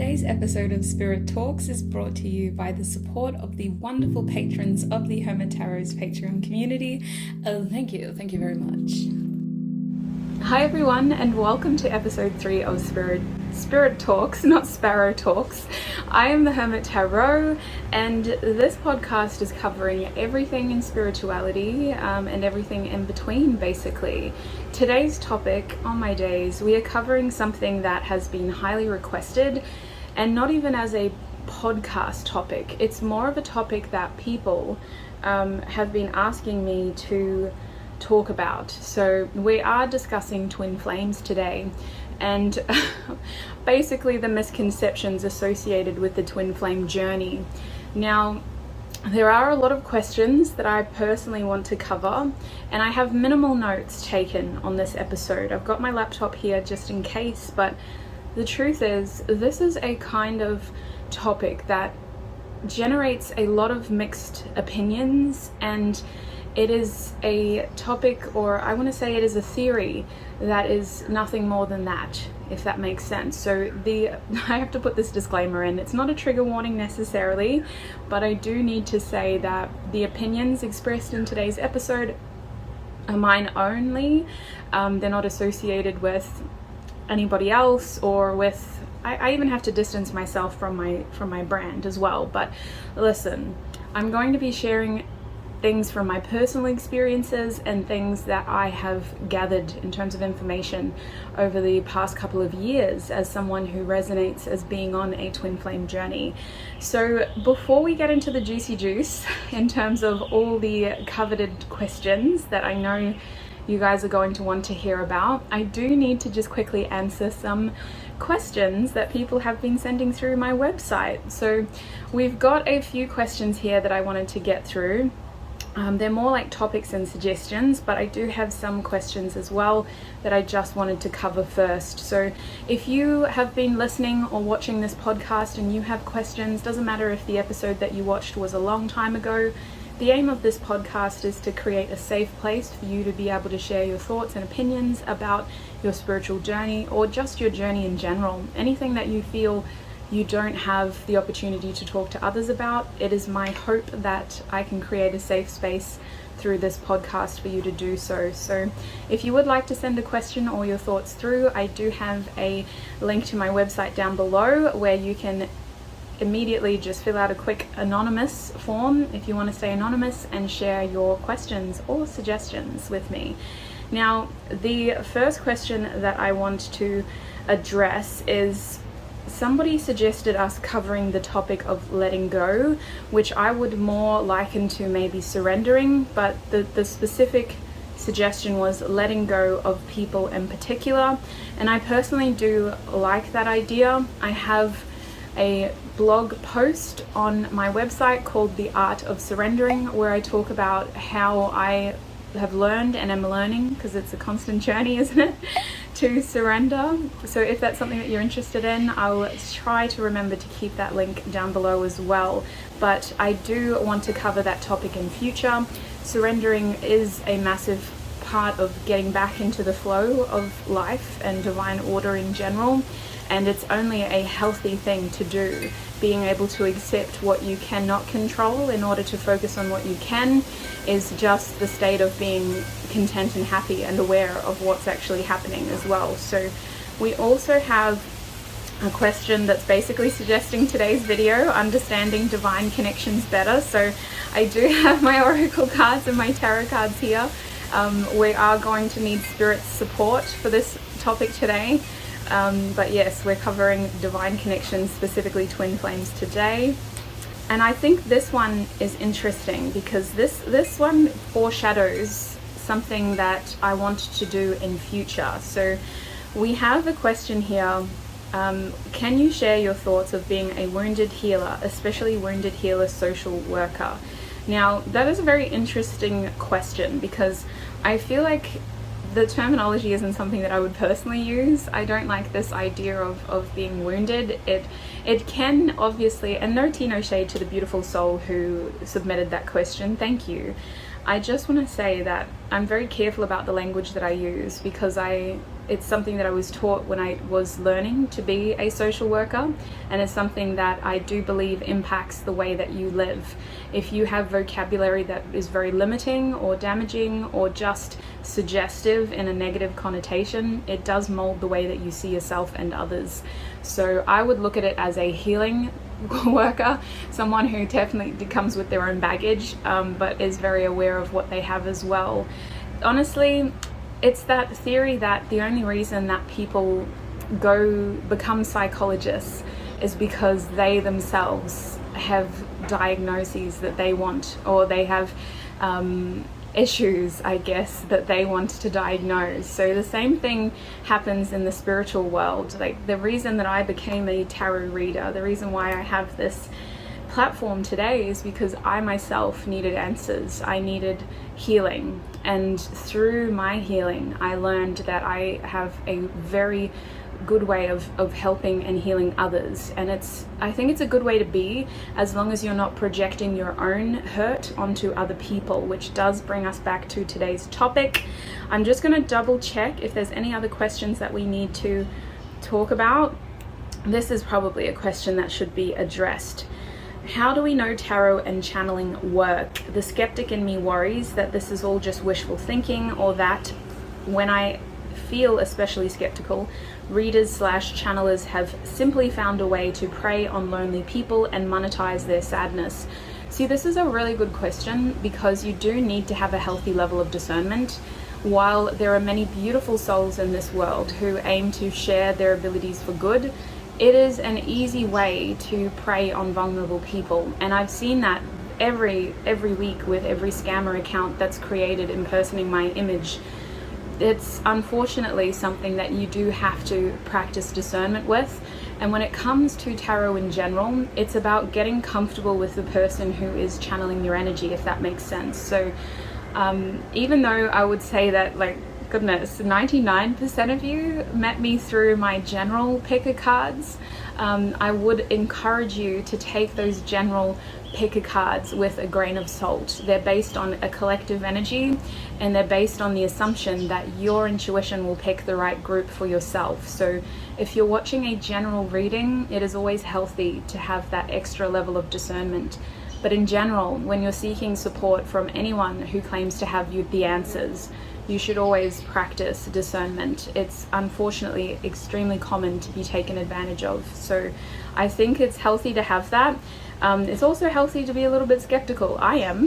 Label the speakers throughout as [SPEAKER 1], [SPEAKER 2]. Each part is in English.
[SPEAKER 1] Today's episode of Spirit Talks is brought to you by the support of the wonderful patrons of the Hermit Tarot's Patreon community. Thank you very much. Hi everyone, and welcome to episode 3 of Spirit Talks, not Sparrow Talks. I am the Hermit Tarot, and this podcast is covering everything in spirituality and everything in between, basically. Today's topic, on my days, we are covering something that has been highly requested, and not even as a podcast topic. It's more of a topic that people have been asking me to talk about. So we are discussing twin flames today, and basically the misconceptions associated with the twin flame journey. Now, there are a lot of questions that I personally want to cover, and I have minimal notes taken on this episode. I've got my laptop here just in case, but the truth is, this is a kind of topic that generates a lot of mixed opinions, and it is a topic, or I want to say it is a theory that is nothing more than that, if that makes sense. So I have to put this disclaimer in. It's not a trigger warning necessarily, but I do need to say that the opinions expressed in today's episode are mine only. They're not associated with anybody else, or with, I even have to distance myself from my brand as well. But listen, I'm going to be sharing things from my personal experiences and things that I have gathered in terms of information over the past couple of years as someone who resonates as being on a twin flame journey. So before we get into the juicy juice in terms of all the coveted questions that I know you guys are going to want to hear about, I do need to just quickly answer some questions that people have been sending through my website. So we've got a few questions here that I wanted to get through. They're more like topics and suggestions, but I do have some questions as well that I just wanted to cover first. So if you have been listening or watching this podcast and you have questions, doesn't matter if the episode that you watched was a long time ago, the aim of this podcast is to create a safe place for you to be able to share your thoughts and opinions about your spiritual journey, or just your journey in general. Anything that you feel you don't have the opportunity to talk to others about, it is my hope that I can create a safe space through this podcast for you to do so. So if you would like to send a question or your thoughts through, I do have a link to my website down below where you can immediately just fill out a quick anonymous form if you want to stay anonymous and share your questions or suggestions with me. Now, the first question that I want to address is, somebody suggested us covering the topic of letting go, which I would more liken to maybe surrendering, but the specific suggestion was letting go of people in particular. And I personally do like that idea. I have a blog post on my website called The Art of Surrendering, where I talk about how I have learned and am learning, because it's a constant journey, isn't it, to surrender. So if that's something that you're interested in, I'll try to remember to keep that link down below as well. But I do want to cover that topic in future. Surrendering is a massive part of getting back into the flow of life and divine order in general, and it's only a healthy thing to do. Being able to accept what you cannot control in order to focus on what you can is just the state of being content and happy and aware of what's actually happening as well. So we also have a question that's basically suggesting today's video, understanding divine connections better. So I do have my oracle cards and my tarot cards here. We are going to need spirit support for this topic today. But yes, we're covering divine connections, specifically twin flames today. And I think this one is interesting because this one foreshadows something that I want to do in future. So we have a question here. Can you share your thoughts of being a wounded healer, especially wounded healer social worker? Now, that is a very interesting question because I feel like the terminology isn't something that I would personally use. I don't like this idea of being wounded. It can obviously, and no tea, no shade to the beautiful soul who submitted that question, thank you. I just want to say that I'm very careful about the language that I use because it's something that I was taught when I was learning to be a social worker, and it's something that I do believe impacts the way that you live. If you have vocabulary that is very limiting or damaging or just suggestive in a negative connotation, it does mold the way that you see yourself and others. So I would look at it as a healing worker, someone who definitely comes with their own baggage, but is very aware of what they have as well. Honestly, it's that theory that the only reason that people become psychologists is because they themselves have diagnoses that they want, or they have issues, I guess, that they want to diagnose. So the same thing happens in the spiritual world. Like, the reason that I became a tarot reader, the reason why I have this platform today, is because I myself needed answers. I needed healing, and through my healing I learned that I have a very good way of helping and healing others, and I think it's a good way to be, as long as you're not projecting your own hurt onto other people, which does bring us back to today's topic. I'm just going to double check if there's any other questions that we need to talk about. This is probably a question that should be addressed. How do we know tarot and channeling work? The skeptic in me worries that this is all just wishful thinking, or that when I feel especially skeptical, readers/channelers have simply found a way to prey on lonely people and monetize their sadness. See, this is a really good question, because you do need to have a healthy level of discernment. While there are many beautiful souls in this world who aim to share their abilities for good, it is an easy way to prey on vulnerable people. And I've seen that every week with every scammer account that's created impersonating my image. It's unfortunately something that you do have to practice discernment with. And when it comes to tarot in general, it's about getting comfortable with the person who is channeling your energy, if that makes sense. So even though I would say that, like, goodness, 99% of you met me through my general picker cards, I would encourage you to take those general picker cards with a grain of salt. They're based on a collective energy, and they're based on the assumption that your intuition will pick the right group for yourself. So if you're watching a general reading, it is always healthy to have that extra level of discernment. But in general, when you're seeking support from anyone who claims to have you the answers, you should always practice discernment. It's unfortunately extremely common to be taken advantage of. So I think it's healthy to have that. It's also healthy to be a little bit skeptical. I am,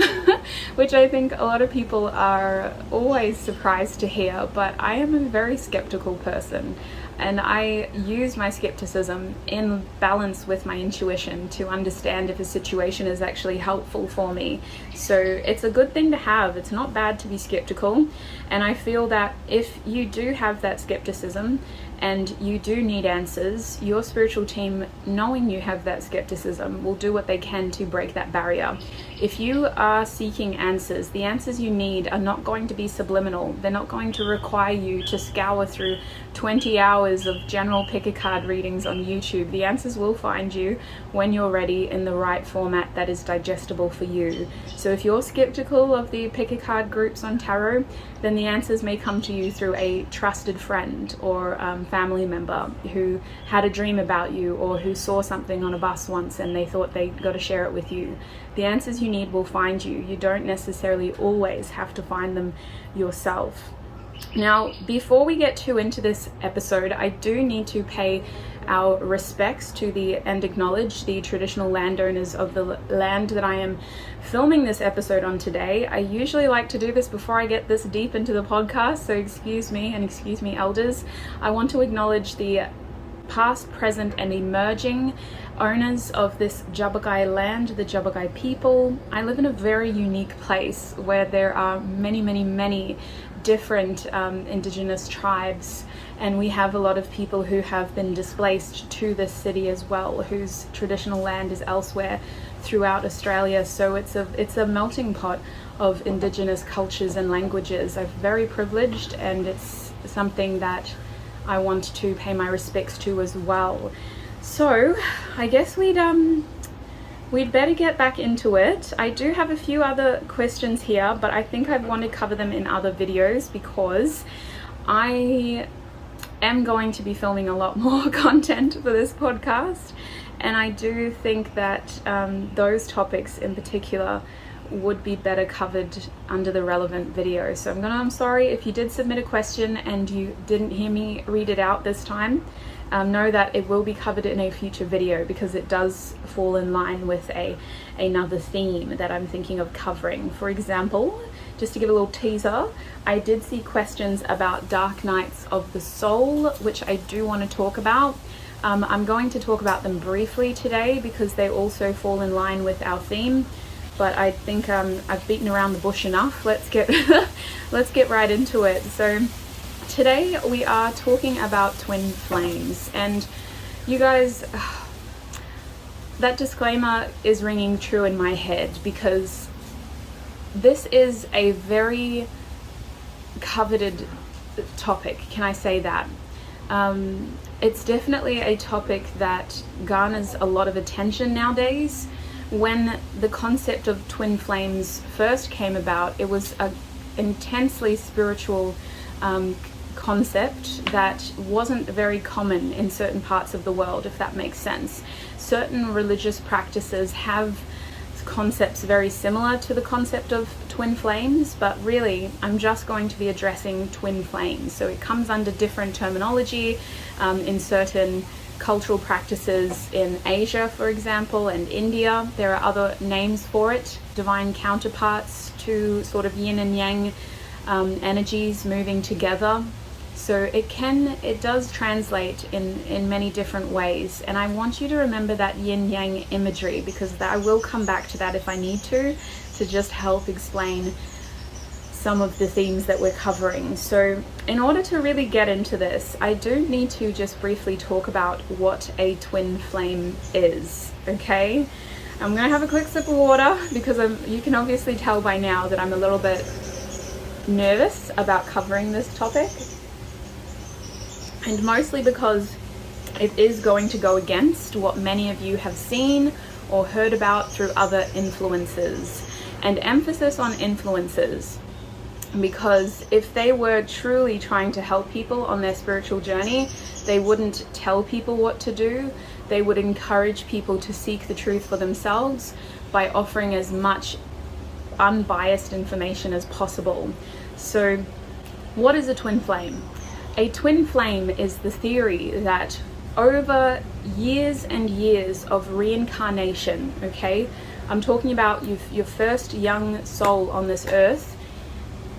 [SPEAKER 1] which I think a lot of people are always surprised to hear, but I am a very skeptical person. And I use my skepticism in balance with my intuition to understand if a situation is actually helpful for me. So it's a good thing to have. It's not bad to be skeptical. And I feel that if you do have that skepticism and you do need answers, your spiritual team, knowing you have that skepticism, will do what they can to break that barrier. If you are seeking answers, the answers you need are not going to be subliminal. They're not going to require you to scour through 20 hours of general pick a card readings on YouTube. The answers will find you when you're ready, in the right format that is digestible for you. So if you're skeptical of the pick a card groups on tarot, then the answers may come to you through a trusted friend or family member who had a dream about you, or who saw something on a bus once and they thought they got to share it with you. The answers you need will find you. You don't necessarily always have to find them yourself. Now, before we get too into this episode, I do need to pay our respects to and acknowledge the traditional landowners of the land that I am filming this episode on today. I usually like to do this before I get this deep into the podcast, so excuse me, and excuse me, elders. I want to acknowledge the past, present, and emerging owners of this Jabagai land, the Jabagai people. I live in a very unique place where there are many different indigenous tribes, and we have a lot of people who have been displaced to this city as well, whose traditional land is elsewhere throughout Australia. So it's a melting pot of indigenous cultures and languages. I'm very privileged, and it's something that I want to pay my respects to as well. So I guess we'd better get back into it. I do have a few other questions here, but I think I want to cover them in other videos, because I am going to be filming a lot more content for this podcast, and I do think that those topics in particular would be better covered under the relevant video. So I'm sorry if you did submit a question and you didn't hear me read it out this time. Know that it will be covered in a future video, because it does fall in line with another theme that I'm thinking of covering. For example, just to give a little teaser, I did see questions about dark nights of the soul, which I do want to talk about. I'm going to talk about them briefly today because they also fall in line with our theme. But I think I've beaten around the bush enough. Let's get right into it. So today we are talking about twin flames, and you guys, that disclaimer is ringing true in my head, because this is a very coveted topic. Can I say that? It's definitely a topic that garners a lot of attention nowadays. When the concept of twin flames first came about, it was an intensely spiritual concept that wasn't very common in certain parts of the world, if that makes sense. Certain religious practices have concepts very similar to the concept of twin flames, but really I'm just going to be addressing twin flames. So it comes under different terminology in certain cultural practices in Asia, for example, and India. There are other names for it, divine counterparts to sort of yin and yang energies moving together. So it does translate in many different ways, and I want you to remember that yin yang imagery, because I will come back to that if I need to just help explain some of the themes that we're covering. So in order to really get into this, I do need to just briefly talk about what a twin flame is, okay? I'm gonna have a quick sip of water, because you can obviously tell by now that I'm a little bit nervous about covering this topic, and mostly because it is going to go against what many of you have seen or heard about through other influences. And emphasis on influences, because if they were truly trying to help people on their spiritual journey, they wouldn't tell people what to do. They would encourage people to seek the truth for themselves by offering as much unbiased information as possible. So what is a twin flame? A twin flame is the theory that over years and years of reincarnation, okay? I'm talking about your first young soul on this earth.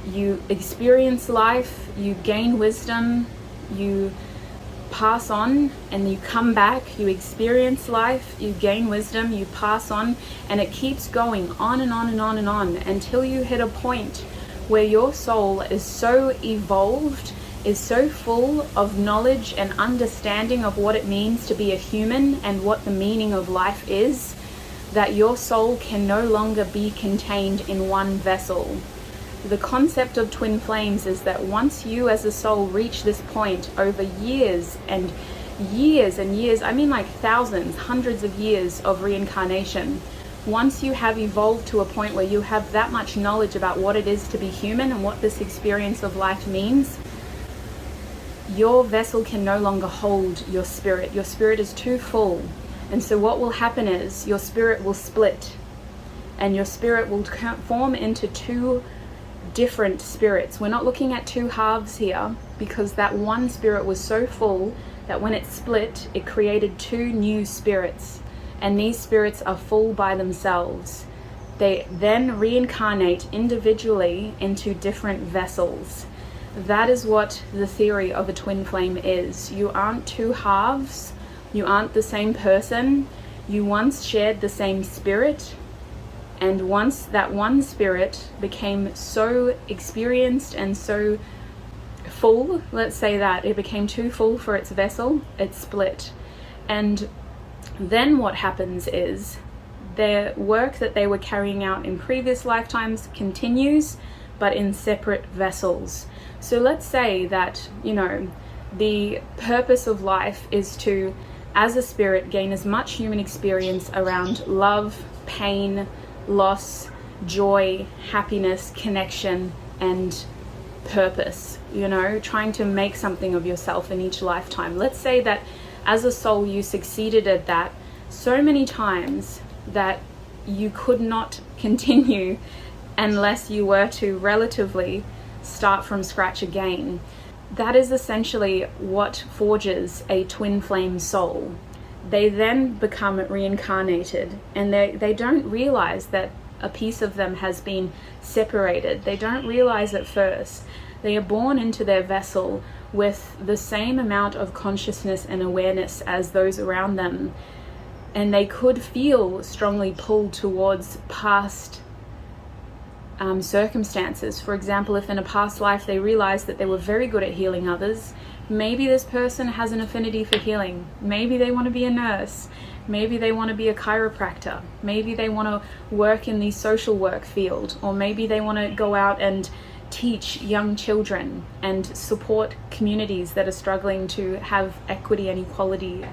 [SPEAKER 1] You experience life, you gain wisdom, you pass on, and you come back, you experience life, you gain wisdom, you pass on, and it keeps going on and on and on and on until you hit a point where your soul is so evolved, is so full of knowledge and understanding of what it means to be a human and what the meaning of life is, that your soul can no longer be contained in one vessel. The concept of twin flames is that once you as a soul reach this point over years and years and years, I mean like thousands, hundreds of years of reincarnation, once you have evolved to a point where you have that much knowledge about what it is to be human and what this experience of life means, your vessel can no longer hold your spirit. Your spirit is too full. And so what will happen is your spirit will split, and your spirit will form into two different spirits. We're not looking at two halves here, because that one spirit was so full that when it split, it created two new spirits, and these spirits are full by themselves. They then reincarnate individually into different vessels. That is what the theory of a twin flame is. You aren't two halves. You aren't the same person. You once shared the same spirit, and once that one spirit became so experienced and so full, let's say that it became too full for its vessel, it split. And then what happens is their work that they were carrying out in previous lifetimes continues, but in separate vessels. So let's say that, the purpose of life is to, as a spirit, gain as much human experience around love, pain, loss, joy, happiness, connection, and purpose, you know, trying to make something of yourself in each lifetime. Let's say that as a soul you succeeded at that so many times that you could not continue unless you were to relatively start from scratch again. That is essentially what forges a twin flame soul. They then become reincarnated, and they don't realize that a piece of them has been separated. They don't realize at first. They are born into their vessel with the same amount of consciousness and awareness as those around them, and they could feel strongly pulled towards past circumstances. For example, if in a past life they realized that they were very good at healing others, maybe this person has an affinity for healing. Maybe they want to be a nurse. Maybe they want to be a chiropractor. Maybe they want to work in the social work field, or maybe they want to go out and teach young children and support communities that are struggling to have equity and equality.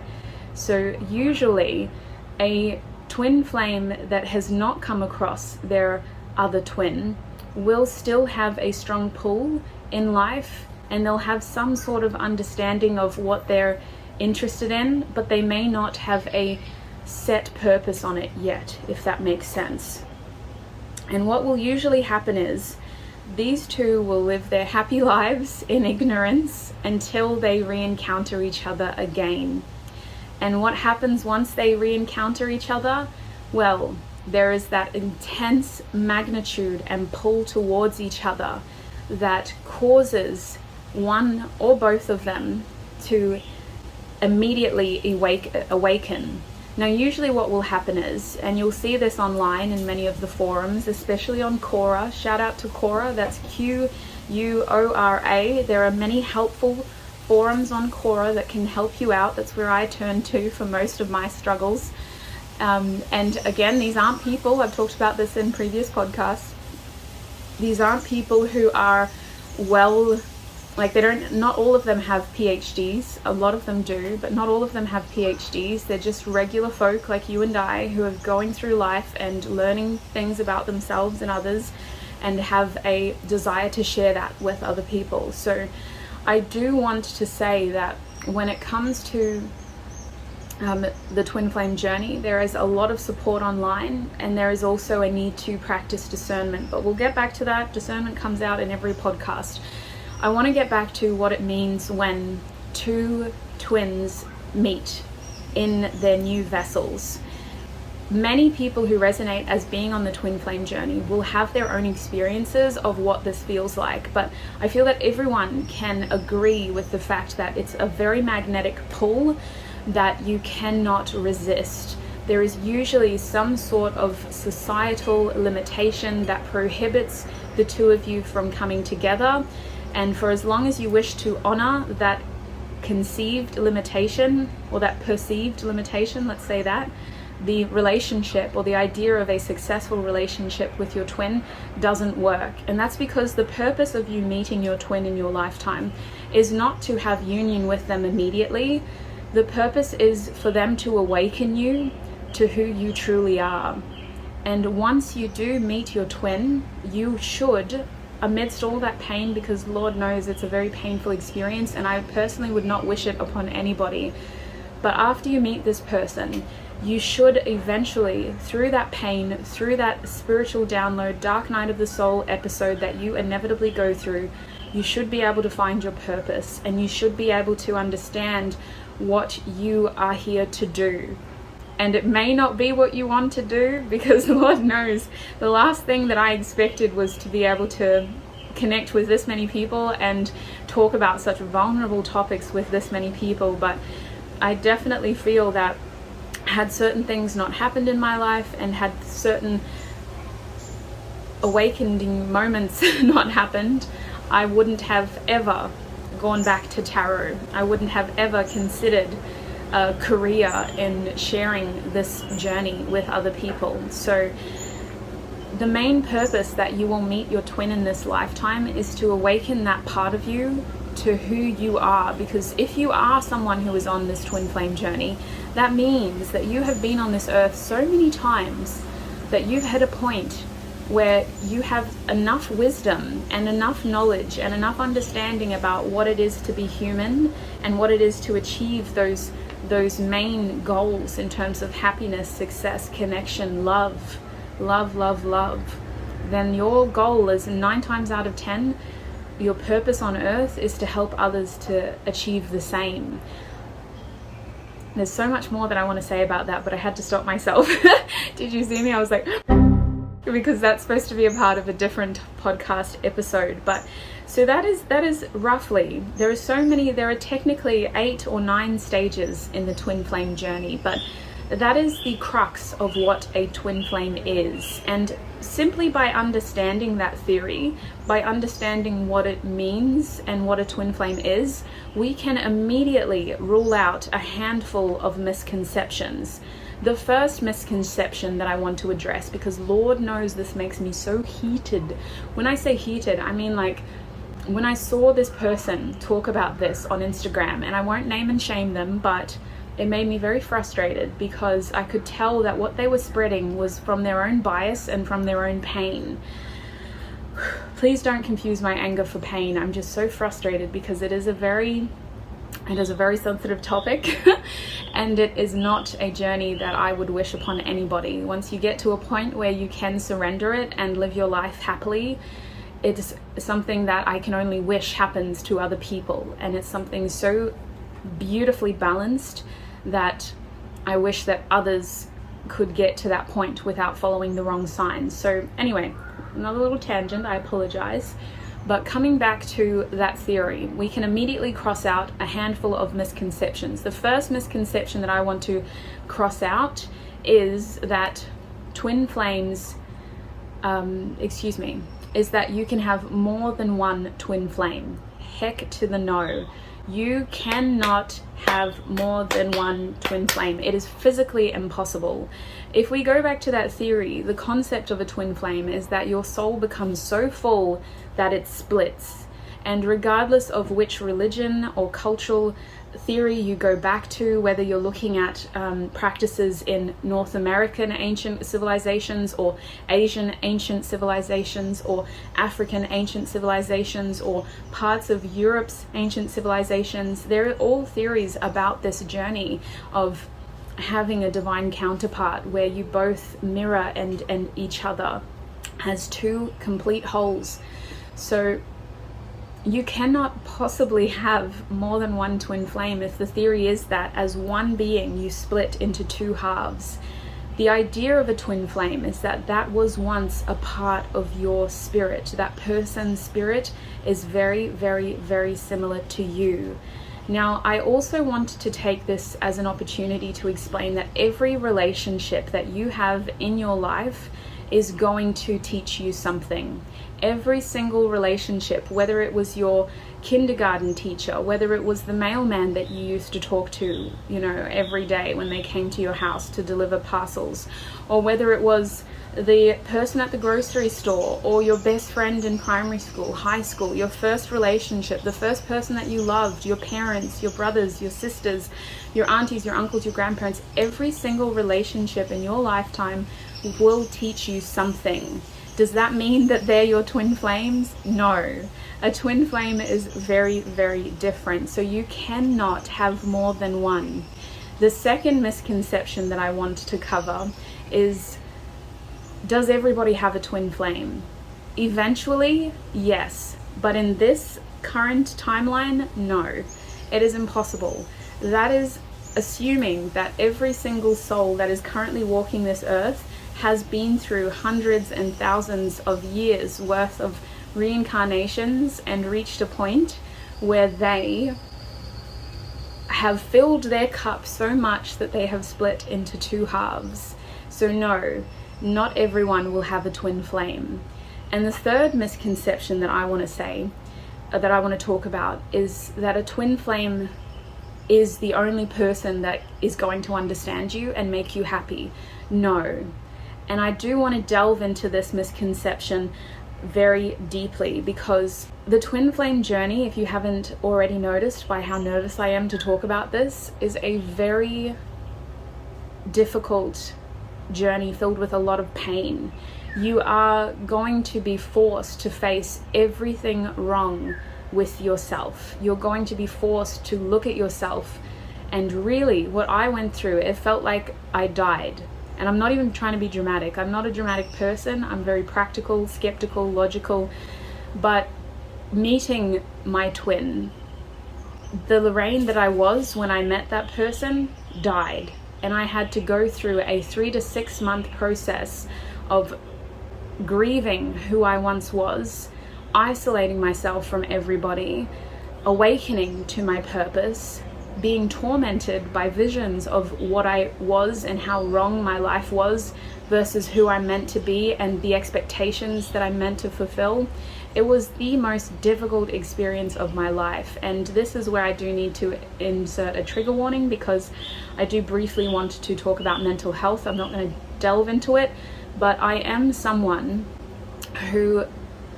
[SPEAKER 1] So usually a twin flame that has not come across their other twin will still have a strong pull in life, and they'll have some sort of understanding of what they're interested in, but they may not have a set purpose on it yet, if that makes sense. And what will usually happen is these two will live their happy lives in ignorance until they re-encounter each other again. And what happens once they re-encounter each other? Well, there is that intense magnitude and pull towards each other that causes one or both of them to immediately awaken. Now, usually what will happen is, and you'll see this online in many of the forums, especially on Quora, shout out to Quora, that's Quora. There are many helpful forums on Quora that can help you out. That's where I turn to for most of my struggles. And again, these aren't people, I've talked about this in previous podcasts, these aren't people who are not all of them have PhDs. A lot of them do, but not all of them have PhDs. They're just regular folk like you and I who are going through life and learning things about themselves and others, and have a desire to share that with other people. So I do want to say that when it comes to the twin flame journey, there is a lot of support online, and there is also a need to practice discernment, but we'll get back to that. Discernment comes out in every podcast. I want to get back to what it means when two twins meet in their new vessels. Many people who resonate as being on the twin flame journey will have their own experiences of what this feels like, but I feel that everyone can agree with the fact that it's a very magnetic pull that you cannot resist. There is usually some sort of societal limitation that prohibits the two of you from coming together, and for as long as you wish to honor that conceived limitation, or that perceived limitation, let's say that, the relationship or the idea of a successful relationship with your twin doesn't work. And that's because the purpose of you meeting your twin in your lifetime is not to have union with them immediately. The purpose is for them to awaken you to who you truly are. And once you do meet your twin, you should, amidst all that pain, because Lord knows it's a very painful experience, and I personally would not wish it upon anybody, but after you meet this person, you should eventually, through that pain, through that spiritual download, dark night of the soul episode that you inevitably go through, you should be able to find your purpose, and you should be able to understand what you are here to do. And it may not be what you want to do, because Lord knows the last thing that I expected was to be able to connect with this many people and talk about such vulnerable topics with this many people. But I definitely feel that had certain things not happened in my life, and had certain awakening moments not happened, I wouldn't have ever gone back to tarot. I wouldn't have ever considered a career in sharing this journey with other people. So the main purpose that you will meet your twin in this lifetime is to awaken that part of you to who you are, because if you are someone who is on this twin flame journey, that means that you have been on this earth so many times that you've hit a point where you have enough wisdom and enough knowledge and enough understanding about what it is to be human and what it is to achieve those main goals in terms of happiness, success, connection, love, then your goal is 9 times out of 10, your purpose on earth is to help others to achieve the same. There's so much more that I want to say about that, but I had to stop myself. Did you see me? I was like, because that's supposed to be a part of a different podcast episode. But so that is roughly, there are technically 8 or 9 stages in the twin flame journey, but that is the crux of what a twin flame is. And simply by understanding that theory, by understanding what it means and what a twin flame is, we can immediately rule out a handful of misconceptions. The first misconception that I want to address, because Lord knows this makes me so heated. When I say heated, I mean like when I saw this person talk about this on Instagram, and I won't name and shame them, but it made me very frustrated because I could tell that what they were spreading was from their own bias and from their own pain. Please don't confuse my anger for pain. I'm just so frustrated because it is a very sensitive topic and it is not a journey that I would wish upon anybody. Once you get to a point where you can surrender it and live your life happily, it's something that I can only wish happens to other people, and it's something so beautifully balanced that I wish that others could get to that point without following the wrong signs. So anyway, another little tangent, I apologize. But coming back to that theory, we can immediately cross out a handful of misconceptions. The first misconception that I want to cross out is that twin flames, is that you can have more than one twin flame. Heck to the no. You cannot have more than one twin flame. It is physically impossible. If we go back to that theory, the concept of a twin flame is that your soul becomes so full that it splits. And regardless of which religion or cultural theory you go back to, whether you're looking at practices in North American ancient civilizations or Asian ancient civilizations or African ancient civilizations or parts of Europe's ancient civilizations, they're all theories about this journey of having a divine counterpart where you both mirror and each other as two complete wholes. So you cannot possibly have more than one twin flame if the theory is that as one being you split into two halves. The idea of a twin flame is that that was once a part of your spirit. That person's spirit is very, very, very similar to you. Now, I also want to take this as an opportunity to explain that every relationship that you have in your life is going to teach you something. Every single relationship, whether it was your kindergarten teacher, whether it was the mailman that you used to talk to, every day when they came to your house to deliver parcels, or whether it was the person at the grocery store, or your best friend in primary school, high school, your first relationship, the first person that you loved, your parents, your brothers, your sisters, your aunties, your uncles, your grandparents, every single relationship in your lifetime will teach you something. Does that mean that they're your twin flames? No. A twin flame is very, very different. So you cannot have more than one. The second misconception that I want to cover is, does everybody have a twin flame? Eventually, yes. But in this current timeline, no. It is impossible. That is assuming that every single soul that is currently walking this earth has been through hundreds and thousands of years worth of reincarnations and reached a point where they have filled their cup so much that they have split into two halves. So no, not everyone will have a twin flame. And the third misconception that I want to say, that I want to talk about, is that a twin flame is the only person that is going to understand you and make you happy. No. And I do want to delve into this misconception very deeply, because the twin flame journey, if you haven't already noticed by how nervous I am to talk about this, is a very difficult journey filled with a lot of pain. you are going to be forced to face everything wrong with yourself. You're going to be forced to look at yourself. And really, what I went through, it felt like I died. And I'm not even trying to be dramatic. I'm not a dramatic person. I'm very practical, skeptical, logical. But meeting my twin, the Lorraine that I was when I met that person, died. And I had to go through a 3 to 6 month process of grieving who I once was, isolating myself from everybody, awakening to my purpose, being tormented by visions of what I was and how wrong my life was versus who I'm meant to be and the expectations that I'm meant to fulfill. It was the most difficult experience of my life, and this is where I do need to insert a trigger warning, because I do briefly want to talk about mental health. I'm not going to delve into it, but I am someone who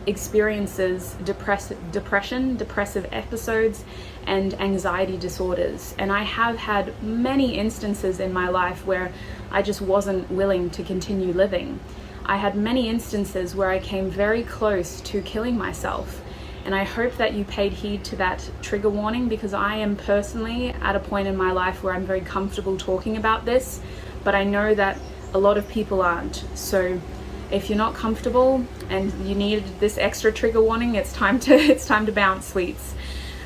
[SPEAKER 1] experiences depression, depressive episodes, and anxiety disorders. And I have had many instances in my life where I just wasn't willing to continue living. I had many instances where I came very close to killing myself. And I hope that you paid heed to that trigger warning, because I am personally at a point in my life where I'm very comfortable talking about this, but I know that a lot of people aren't. So if you're not comfortable and you need this extra trigger warning, it's time to bounce, sweets.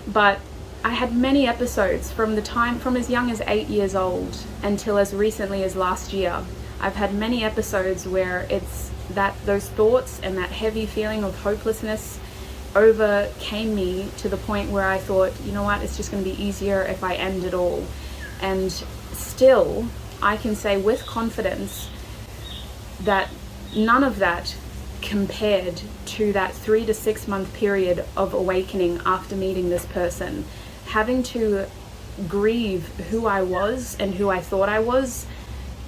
[SPEAKER 1] But I had many episodes from as young as 8 years old until as recently as last year. I've had many episodes where it's that those thoughts and that heavy feeling of hopelessness overcame me to the point where I thought, you know what, it's just going to be easier if I end it all. And still, I can say with confidence that none of that compared to that 3 to 6 month period of awakening after meeting this person. Having to grieve who I was and who I thought I was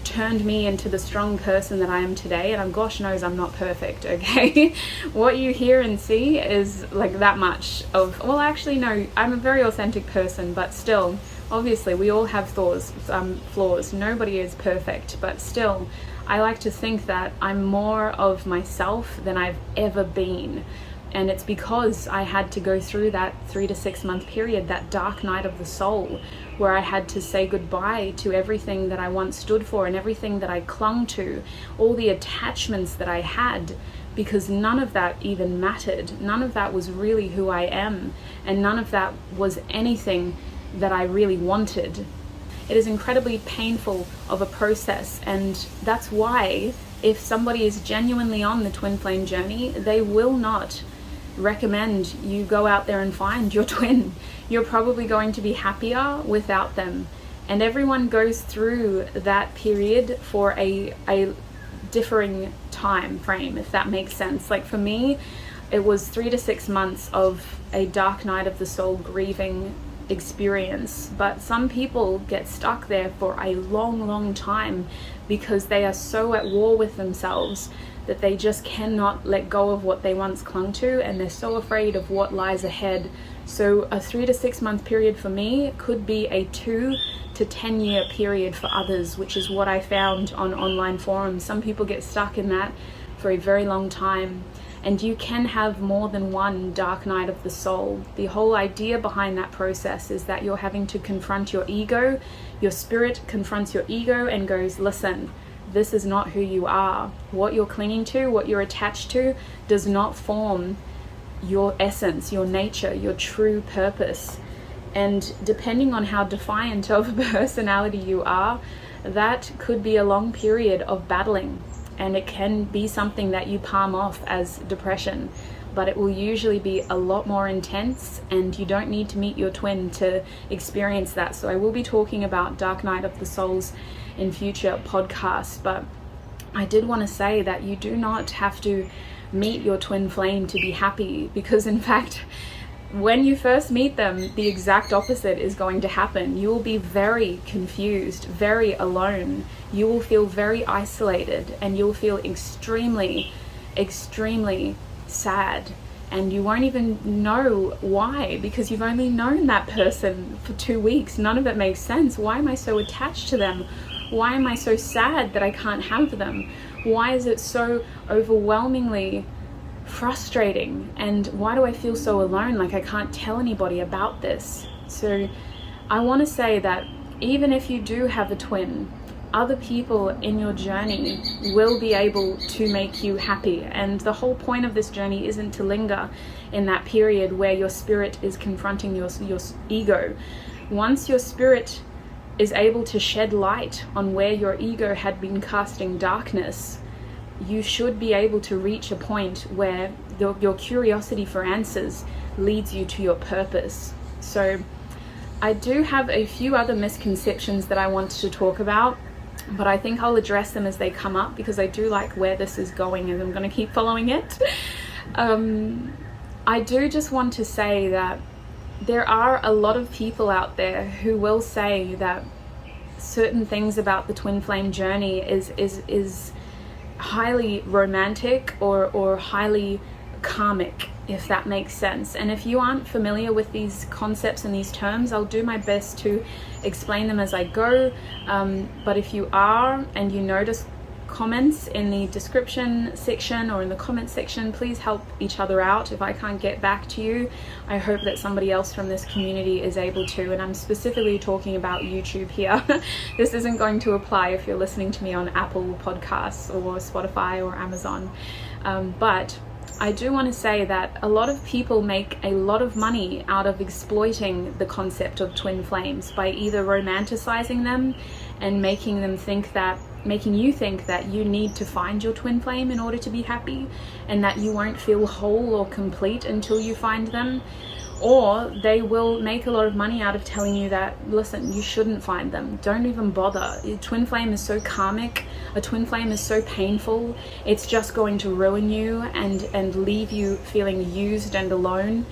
[SPEAKER 1] turned me into the strong person that I am today. And gosh knows I'm not perfect, okay? What you hear and see is like that much of, well, actually no, I'm a very authentic person, but still, obviously we all have flaws. Nobody is perfect, but still, I like to think that I'm more of myself than I've ever been. And it's because I had to go through that 3 to 6 month period, that dark night of the soul, where I had to say goodbye to everything that I once stood for and everything that I clung to, all the attachments that I had, because none of that even mattered. None of that was really who I am, and none of that was anything that I really wanted. It is incredibly painful of a process, and that's why if somebody is genuinely on the twin flame journey, they will not recommend you go out there and find your twin. You're probably going to be happier without them. And everyone goes through that period for a differing time frame, if that makes sense. Like for me, it was 3 to 6 months of a dark night of the soul grieving experience, but some people get stuck there for a long time because they are so at war with themselves that they just cannot let go of what they once clung to, and they're so afraid of what lies ahead. So a 3 to 6 month period for me could be a 2 to 10 year period for others, which is what I found on online forums. Some people get stuck in that for a very long time. And you can have more than one dark night of the soul. The whole idea behind that process is that you're having to confront your ego. Your spirit confronts your ego and goes, listen, this is not who you are. What you're clinging to, what you're attached to, does not form your essence, your nature, your true purpose. And depending on how defiant of a personality you are, that could be a long period of battling. And it can be something that you palm off as depression, but it will usually be a lot more intense, and you don't need to meet your twin to experience that. So I will be talking about Dark Night of the Souls in future podcasts, but I did want to say that you do not have to meet your twin flame to be happy, because in fact, when you first meet them, the exact opposite is going to happen. You will be very confused, very alone. You will feel very isolated, and you'll feel extremely sad. And you won't even know why, because you've only known that person for 2 weeks. None of it makes sense. Why am I so attached to them? Why am I so sad that I can't have them? Why is it so overwhelmingly frustrating? And why do I feel so alone, like I can't tell anybody about this? So I want to say that even if you do have a twin, other people in your journey will be able to make you happy. And the whole point of this journey isn't to linger in that period where your spirit is confronting your ego. Once your spirit is able to shed light on where your ego had been casting darkness, you should be able to reach a point where your curiosity for answers leads you to your purpose. So I do have a few other misconceptions that I want to talk about, but I think I'll address them as they come up because I do like where this is going and I'm going to keep following it. I do just want to say that there are a lot of people out there who will say that certain things about the twin flame journey is highly romantic or highly karmic, if that makes sense. And if you aren't familiar with these concepts and these terms, I'll do my best to explain them as I go. But if you are and you notice comments in the description section or in the comment section, please help each other out. If I can't get back to you, I hope that somebody else from this community is able to. And I'm specifically talking about YouTube here. This isn't going to apply if you're listening to me on Apple Podcasts or Spotify or Amazon. But I do want to say that a lot of people make a lot of money out of exploiting the concept of twin flames by either romanticizing them and making you think that you need to find your twin flame in order to be happy, and that you won't feel whole or complete until you find them. Or they will make a lot of money out of telling you that, listen, you shouldn't find them. Don't even bother. A twin flame is so karmic. A twin flame is so painful. It's just going to ruin you and leave you feeling used and alone.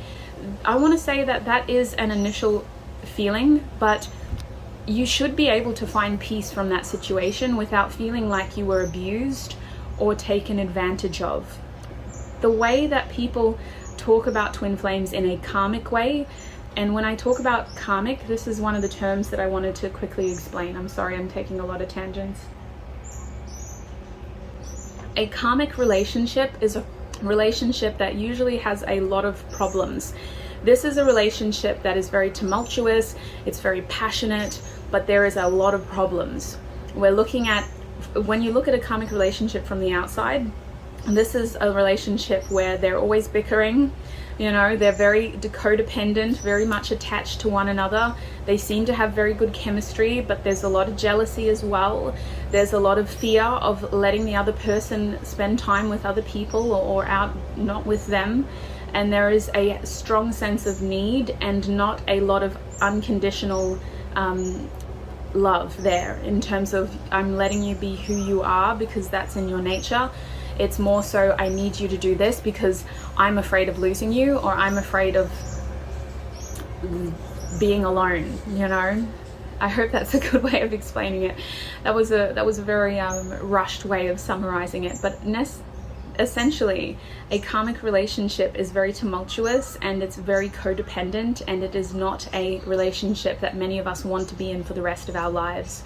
[SPEAKER 1] I want to say that that is an initial feeling, but you should be able to find peace from that situation without feeling like you were abused or taken advantage of. The way that people talk about twin flames in a karmic way, and when I talk about karmic, this is one of the terms that I wanted to quickly explain. I'm sorry, I'm taking a lot of tangents. A karmic relationship is a relationship that usually has a lot of problems. This is a relationship that is very tumultuous, it's very passionate, but there is a lot of problems. When you look at a karmic relationship from the outside, this is a relationship where they're always bickering, they're very codependent, very much attached to one another. They seem to have very good chemistry, but there's a lot of jealousy as well. There's a lot of fear of letting the other person spend time with other people or out not with them. And there is a strong sense of need and not a lot of unconditional love there, in terms of I'm letting you be who you are because that's in your nature. It's more so I need you to do this because I'm afraid of losing you, or I'm afraid of being alone, I hope that's a good way of explaining it. That was a very rushed way of summarizing it, but essentially a karmic relationship is very tumultuous and it's very codependent, and it is not a relationship that many of us want to be in for the rest of our lives.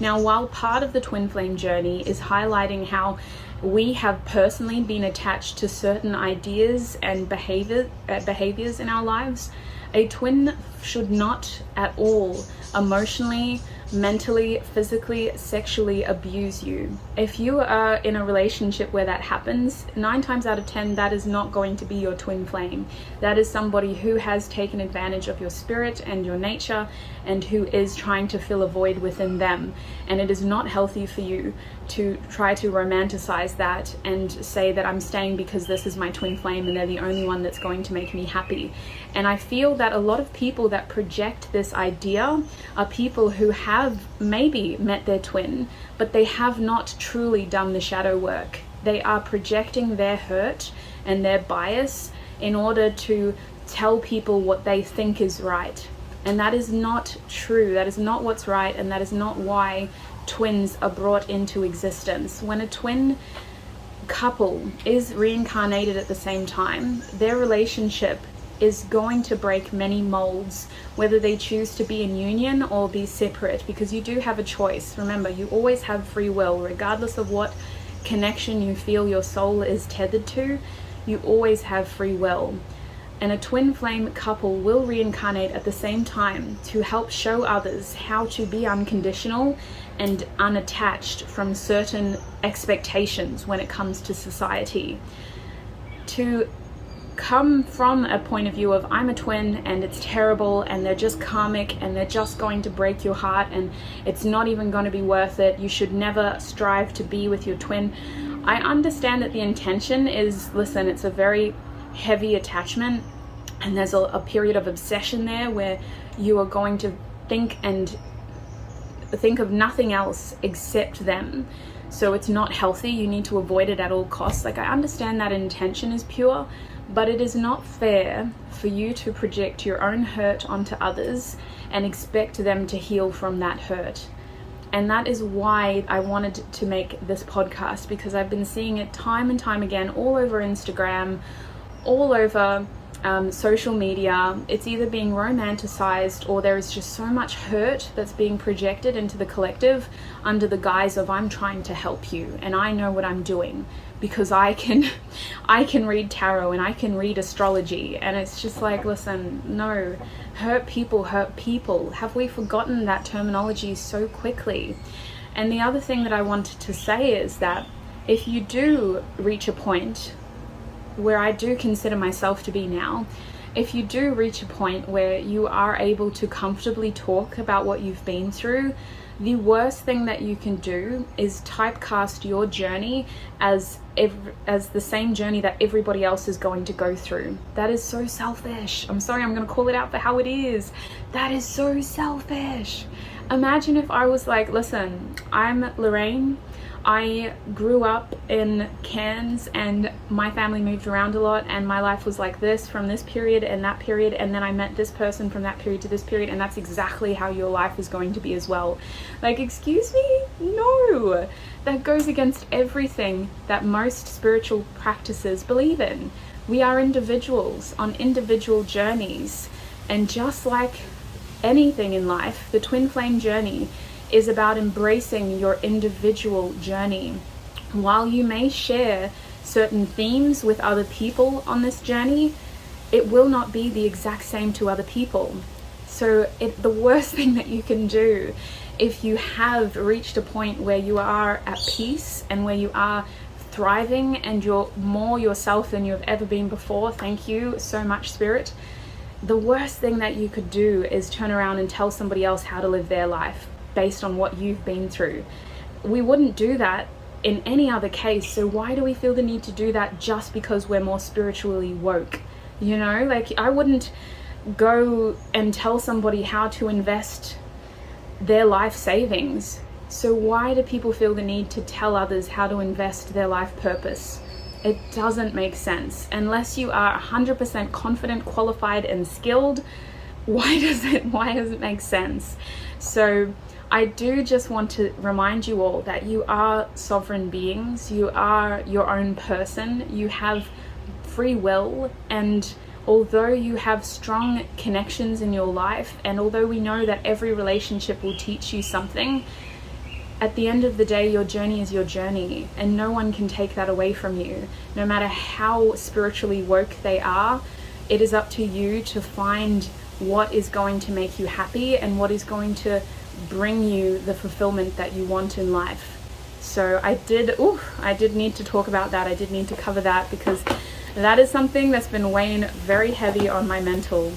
[SPEAKER 1] Now, while part of the twin flame journey is highlighting how we have personally been attached to certain ideas and behaviors in our lives, a twin should not at all emotionally, mentally, physically, sexually abuse you. If you are in a relationship where that happens, 9 times out of 10, that is not going to be your twin flame. That is somebody who has taken advantage of your spirit and your nature and who is trying to fill a void within them. And it is not healthy for you to try to romanticize that and say that I'm staying because this is my twin flame and they're the only one that's going to make me happy. And I feel that a lot of people that project this idea are people who have maybe met their twin, but they have not truly done the shadow work. They are projecting their hurt and their bias in order to tell people what they think is right. And that is not true. That is not what's right, and that is not why twins are brought into existence. When a twin couple is reincarnated at the same time, their relationship is going to break many molds, whether they choose to be in union or be separate, because you do have a choice. Remember, you always have free will, regardless of what connection you feel your soul is tethered to, you always have free will. And a twin flame couple will reincarnate at the same time to help show others how to be unconditional and unattached from certain expectations when it comes to society. To come from a point of view of I'm a twin and it's terrible and they're just karmic and they're just going to break your heart and it's not even going to be worth it, you should never strive to be with your twin. I understand that the intention is, listen, it's a very heavy attachment and there's a period of obsession there where you are going to think of nothing else except them. So it's not healthy. You need to avoid it at all costs. Like, I understand that intention is pure, but it is not fair for you to project your own hurt onto others and expect them to heal from that hurt. And that is why I wanted to make this podcast, because I've been seeing it time and time again all over Instagram, all over social media. It's either being romanticized or there is just so much hurt that's being projected into the collective under the guise of I'm trying to help you and I know what I'm doing because I can read tarot and I can read astrology. And it's just like, listen, no, hurt people. Have we forgotten that terminology so quickly? And the other thing that I wanted to say is that if you do reach a point where I do consider myself to be now, if you do reach a point where you are able to comfortably talk about what you've been through, the worst thing that you can do is typecast your journey as the same journey that everybody else is going to go through. That is so selfish. I'm sorry, I'm going to call it out for how it is. That is so selfish. Imagine if I was like, listen, I'm Lorraine. I grew up in Cairns and my family moved around a lot and my life was like this from this period and that period, and then I met this person from that period to this period, and that's exactly how your life is going to be as well. Like, excuse me? No. That goes against everything that most spiritual practices believe in. We are individuals on individual journeys, and just like anything in life, the twin flame journey is about embracing your individual journey. While you may share certain themes with other people on this journey, it will not be the exact same to other people. So the worst thing that you can do, if you have reached a point where you are at peace and where you are thriving and you're more yourself than you've ever been before, thank you so much, Spirit, the worst thing that you could do is turn around and tell somebody else how to live their life based on what you've been through. We wouldn't do that in any other case, so why do we feel the need to do that just because we're more spiritually woke? You know, like, I wouldn't go and tell somebody how to invest their life savings. So why do people feel the need to tell others how to invest their life purpose? It doesn't make sense. Unless you are 100% confident, qualified, and skilled, why does it make sense? So I do just want to remind you all that you are sovereign beings. You are your own person. You have free will, and although you have strong connections in your life, and although we know that every relationship will teach you something, at the end of the day, your journey is your journey, and no one can take that away from you. No matter how spiritually woke they are, it is up to you to find what is going to make you happy and what is going to bring you the fulfillment that you want in life. So I did need to talk about that. I did need to cover that, because that is something that's been weighing very heavy on my mental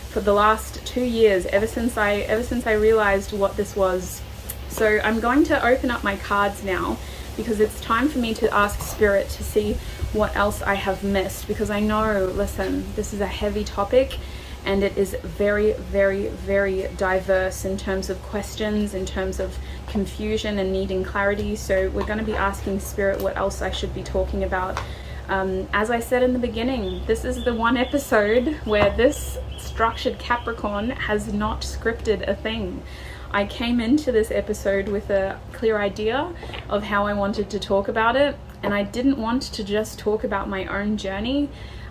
[SPEAKER 1] for the last 2 years, ever since I realized what this was. So I'm going to open up my cards now, because it's time for me to ask Spirit to see what else I have missed, because I know, listen, this is a heavy topic and it is very, very, very diverse in terms of questions, in terms of confusion and needing clarity. So we're going to be asking Spirit what else I should be talking about. As I said in the beginning, this is the one episode where this structured Capricorn has not scripted a thing. I came into this episode with a clear idea of how I wanted to talk about it, and I didn't want to just talk about my own journey.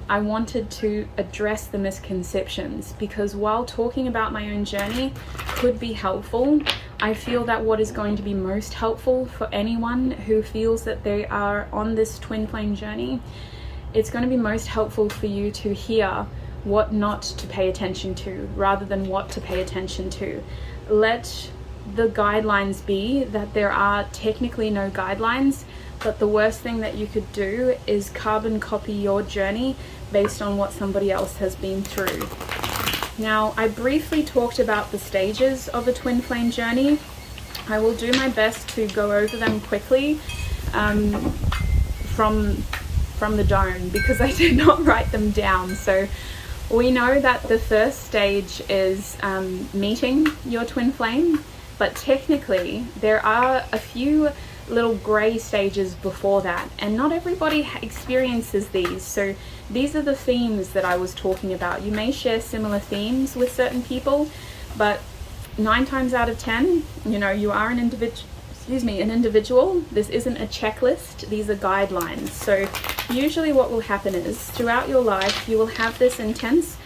[SPEAKER 1] I wanted to address the misconceptions, because while talking about my own journey could be helpful, I feel that what is going to be most helpful for anyone who feels that they are on this twin flame journey, it's going to be most helpful for you to hear what not to pay attention to rather than what to pay attention to. Let the guidelines be that there are technically no guidelines, but the worst thing that you could do is carbon copy your journey based on what somebody else has been through. Now, I briefly talked about the stages of a twin flame journey. I will do my best to go over them quickly from the dome, because I did not write them down. So we know that the first stage is meeting your twin flame, but technically there are a few little grey stages before that, and not everybody experiences these. So these are the themes that I was talking about. You may share similar themes with certain people, but 9 times out of 10, you are an individual. This isn't a checklist, these are guidelines. So usually what will happen is, throughout your life, you will have this intense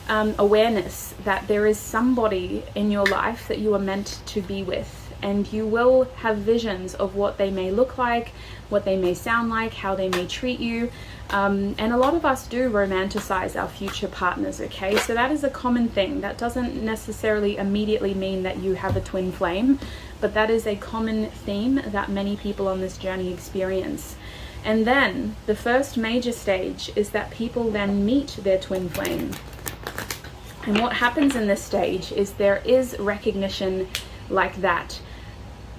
[SPEAKER 1] awareness that there is somebody in your life that you are meant to be with, and you will have visions of what they may look like, what they may sound like, how they may treat you. And a lot of us do romanticize our future partners, okay? So that is a common thing. That doesn't necessarily immediately mean that you have a twin flame, but that is a common theme that many people on this journey experience. And then the first major stage is that people then meet their twin flame. And what happens in this stage is there is recognition like that.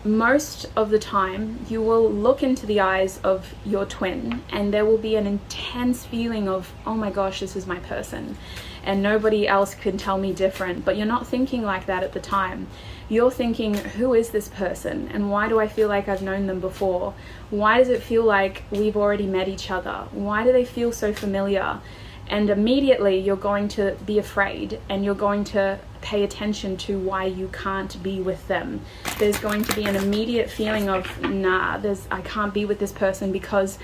[SPEAKER 1] Most of the time you will look into the eyes of your twin and there will be an intense feeling of, oh my gosh, this is my person and nobody else can tell me different. But you're not thinking like that at the time. You're thinking, who is this person and why do I feel like I've known them before? Why does it feel like we've already met each other? Why do they feel so familiar? And immediately you're going to be afraid and you're going to pay attention to why you can't be with them. There's going to be an immediate feeling of, I can't be with this person because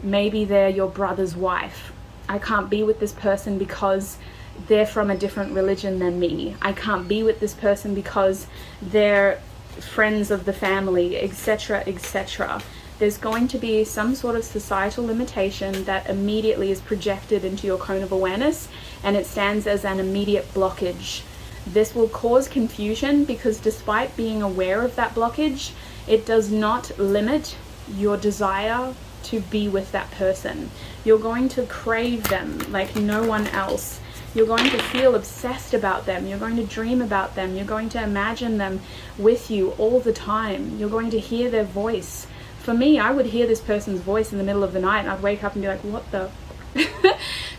[SPEAKER 1] maybe they're your brother's wife. I can't be with this person because they're from a different religion than me. I can't be with this person because they're friends of the family, etc., etc. There's going to be some sort of societal limitation that immediately is projected into your cone of awareness, and it stands as an immediate blockage. This will cause confusion because despite being aware of that blockage, it does not limit your desire to be with that person. You're going to crave them like no one else. You're going to feel obsessed about them. You're going to dream about them. You're going to imagine them with you all the time. You're going to hear their voice. For me, I would hear this person's voice in the middle of the night and I'd wake up and be like, what the?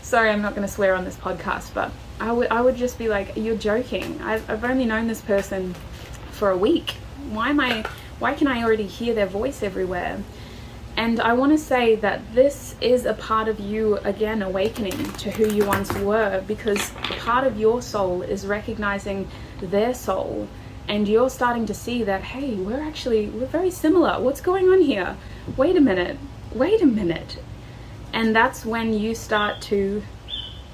[SPEAKER 1] Sorry, I'm not going to swear on this podcast, but I would just be like, you're joking. I've only known this person for a week. Why can I already hear their voice everywhere? And I want to say that this is a part of you, again, awakening to who you once were, because part of your soul is recognizing their soul. And you're starting to see that, hey, we're very similar. What's going on here? Wait a minute. And that's when you start to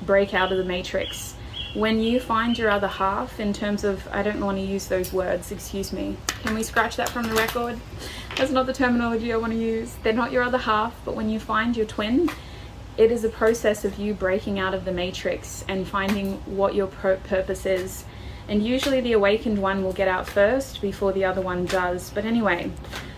[SPEAKER 1] break out of the matrix. When you find your other half, in terms of, I don't want to use those words, excuse me. Can we scratch that from the record? That's not the terminology I want to use. They're not your other half, but when you find your twin, it is a process of you breaking out of the matrix and finding what your purpose is. And usually the awakened one will get out first before the other one does. But anyway,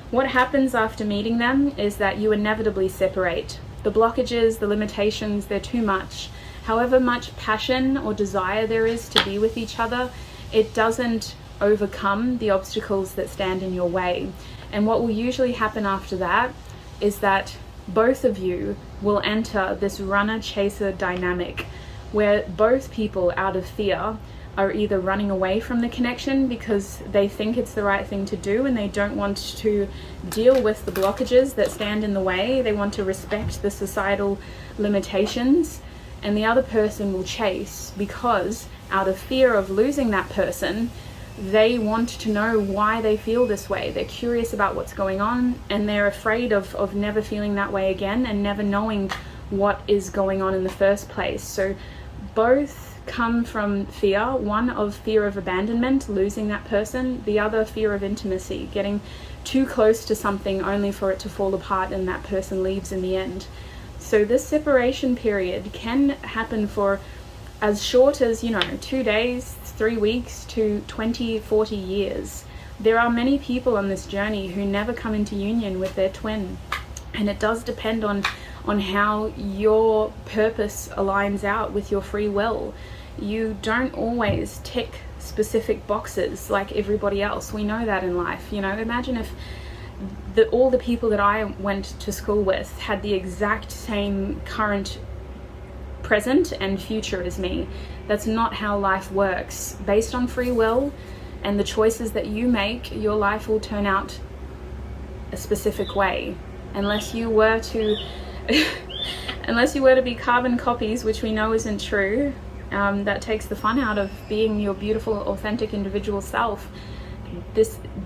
[SPEAKER 1] what happens after meeting them is that you inevitably separate. The blockages, the limitations, they're too much. However much passion or desire there is to be with each other, it doesn't overcome the obstacles that stand in your way. And what will usually happen after that is that both of you will enter this runner-chaser dynamic where both people, out of fear, are either running away from the connection because they think it's the right thing to do and they don't want to deal with the blockages that stand in the way. They want to respect the societal limitations, and the other person will chase because out of fear of losing that person, they want to know why they feel this way. They're curious about what's going on and they're afraid of never feeling that way again and never knowing what is going on in the first place. So both come from fear, one of fear of abandonment, losing that person, the other fear of intimacy, getting too close to something only for it to fall apart and that person leaves in the end. So this separation period can happen for as short as, 2 days, 3 weeks to 20, 40 years. There are many people on this journey who never come into union with their twin, and it does depend on how your purpose aligns out with your free will. You don't always tick specific boxes like everybody else. We know that in life. Imagine if all the people that I went to school with had the exact same current, present and future as me. That's not how life works. Based on free will and the choices that you make, your life will turn out a specific way. Unless you were to be carbon copies, which we know isn't true. That takes the fun out of being your beautiful, authentic individual self.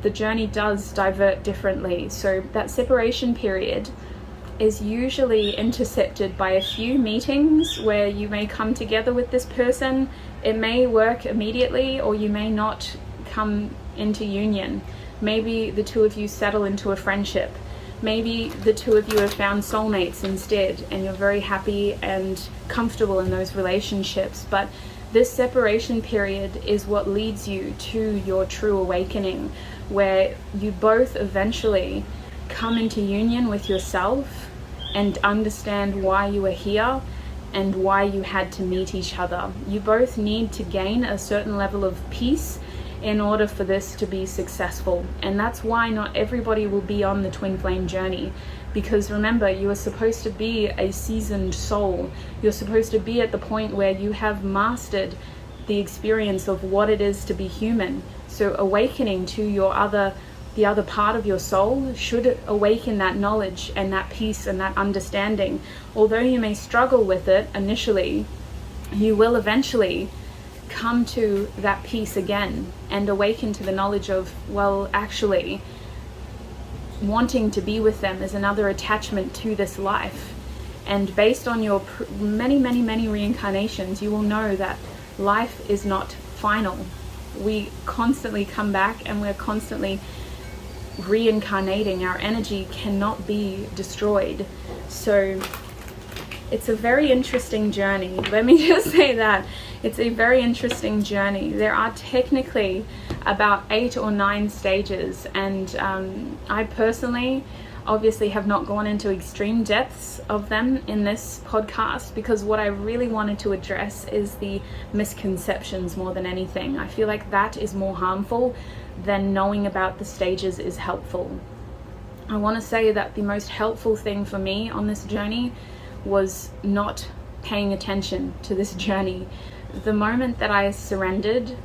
[SPEAKER 1] The journey does divert differently. So that separation period is usually intercepted by a few meetings where you may come together with this person. It may work immediately, or you may not come into union. Maybe the two of you settle into a friendship. Maybe the two of you have found soulmates instead, and you're very happy and comfortable in those relationships. But this separation period is what leads you to your true awakening, where you both eventually come into union with yourself and understand why you are here and why you had to meet each other. You both need to gain a certain level of peace in order for this to be successful. And that's why not everybody will be on the twin flame journey. Because remember, you are supposed to be a seasoned soul. You're supposed to be at the point where you have mastered the experience of what it is to be human. So awakening to the other part of your soul should awaken that knowledge and that peace and that understanding. Although you may struggle with it initially, you will eventually come to that peace again and awaken to the knowledge of, well, actually, wanting to be with them is another attachment to this life. And based on your many reincarnations, you will know that life is not final. We constantly come back and we're constantly reincarnating. Our energy cannot be destroyed. So it's a very interesting journey. Let me just say that. It's a very interesting journey. There are technically about 8 or 9 stages, and I personally obviously have not gone into extreme depths of them in this podcast, because what I really wanted to address is the misconceptions more than anything. I feel like that is more harmful than knowing about the stages is helpful. I want to say that the most helpful thing for me on this journey was not paying attention to this journey. The moment that I surrendered,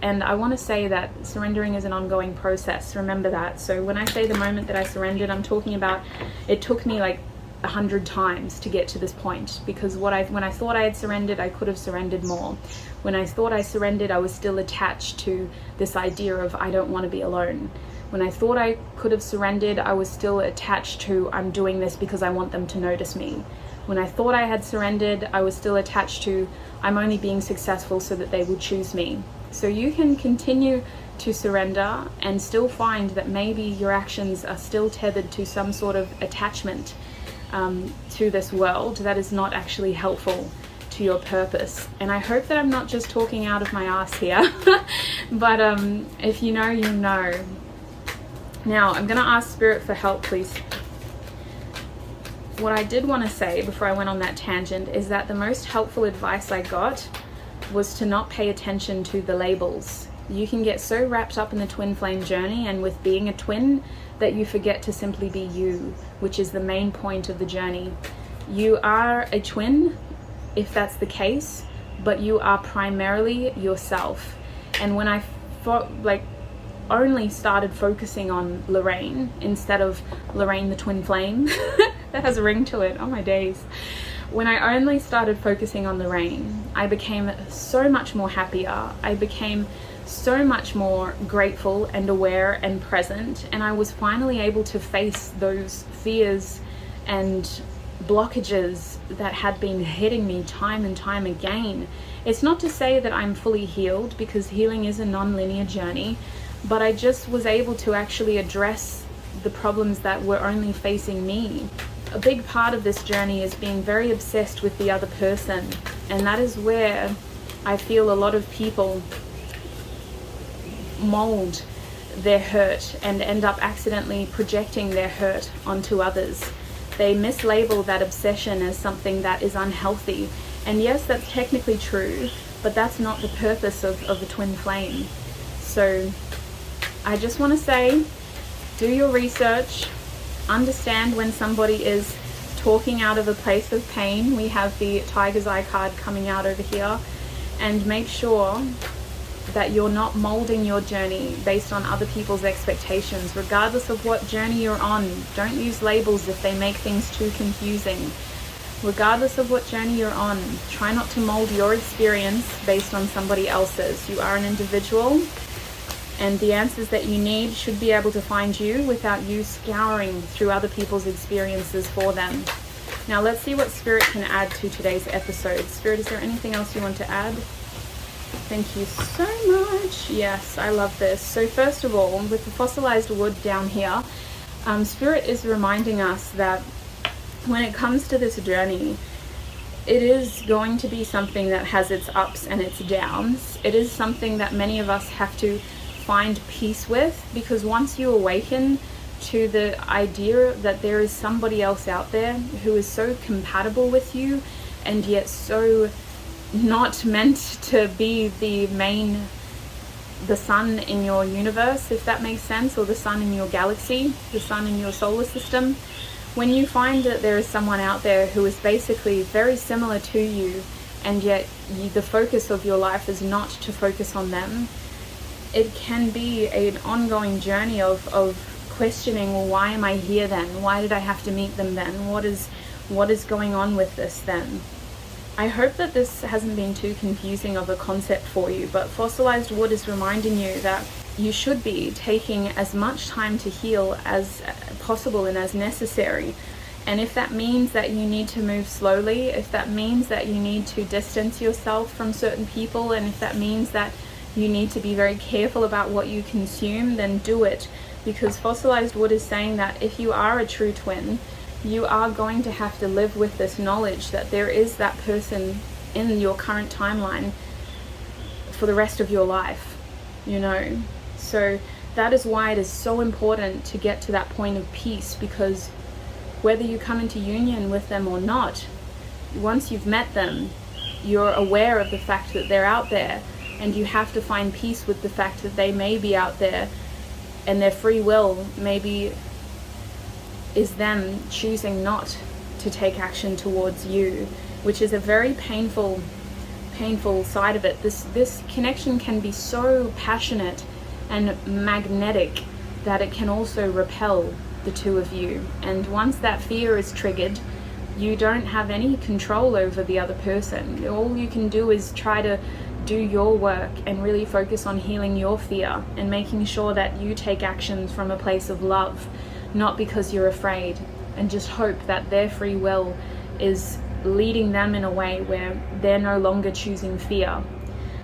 [SPEAKER 1] and I want to say that surrendering is an ongoing process, remember that. So when I say the moment that I surrendered, I'm talking about it took me like 100 times to get to this point, because when I thought I had surrendered, I could have surrendered more. When I thought I surrendered, I was still attached to this idea of I don't want to be alone. When I thought I could have surrendered, I was still attached to I'm doing this because I want them to notice me. When I thought I had surrendered, I was still attached to I'm only being successful so that they will choose me. So you can continue to surrender and still find that maybe your actions are still tethered to some sort of attachment to this world that is not actually helpful to your purpose. And I hope that I'm not just talking out of my ass here, but if you know, you know. Now, I'm going to ask Spirit for help, please. What I did want to say before I went on that tangent is that the most helpful advice I got was to not pay attention to the labels. You can get so wrapped up in the twin flame journey and with being a twin that you forget to simply be you, which is the main point of the journey. You are a twin, if that's the case, but you are primarily yourself. And when I only started focusing on Lorraine instead of Lorraine the twin flame, that has a ring to it, oh my days. When I only started focusing on Lorraine, I became so much more happier. I became so much more grateful and aware and present, and I was finally able to face those fears and blockages that had been hitting me time and time again. It's not to say that I'm fully healed, because healing is a non-linear journey, but I just was able to actually address the problems that were only facing me. A big part of this journey is being very obsessed with the other person, and that is where I feel a lot of people mold their hurt and end up accidentally projecting their hurt onto others. They mislabel that obsession as something that is unhealthy, and yes, that's technically true, but that's not the purpose of a twin flame. So I just want to say, do your research, understand when somebody is talking out of a place of pain. We have the Tiger's Eye card coming out over here, and make sure that you're not molding your journey based on other people's expectations. Regardless of what journey you're on, don't use labels if they make things too confusing. Regardless of what journey you're on, try not to mold your experience based on somebody else's. You are an individual, and the answers that you need should be able to find you without you scouring through other people's experiences for them. Now let's see what Spirit can add to today's episode. Spirit, is there anything else you want to add? Thank you so much. Yes, I love this. So first of all, with the fossilized wood down here, Spirit is reminding us that when it comes to this journey, it is going to be something that has its ups and its downs. It is something that many of us have to find peace with, because once you awaken to the idea that there is somebody else out there who is so compatible with you and yet so not meant to be the sun in your universe, if that makes sense, or the sun in your galaxy, the sun in your solar system. When you find that there is someone out there who is basically very similar to you, and yet the focus of your life is not to focus on them, it can be an ongoing journey of questioning, well, why am I here then? Why did I have to meet them then? What is going on with this then? I hope that this hasn't been too confusing of a concept for you, but fossilized wood is reminding you that you should be taking as much time to heal as possible and as necessary. And if that means that you need to move slowly, if that means that you need to distance yourself from certain people, and if that means that you need to be very careful about what you consume, then do it. Because fossilized wood is saying that if you are a true twin, you are going to have to live with this knowledge that there is that person in your current timeline for the rest of your life, you know. So that is why it is so important to get to that point of peace, because whether you come into union with them or not, once you've met them, you're aware of the fact that they're out there, and you have to find peace with the fact that they may be out there, and their free will maybe is them choosing not to take action towards you, which is a very painful side of it. This connection can be so passionate and magnetic that it can also repel the two of you. And once that fear is triggered, you don't have any control over the other person. All you can do is try to do your work and really focus on healing your fear and making sure that you take actions from a place of love, not because you're afraid, and just hope that their free will is leading them in a way where they're no longer choosing fear.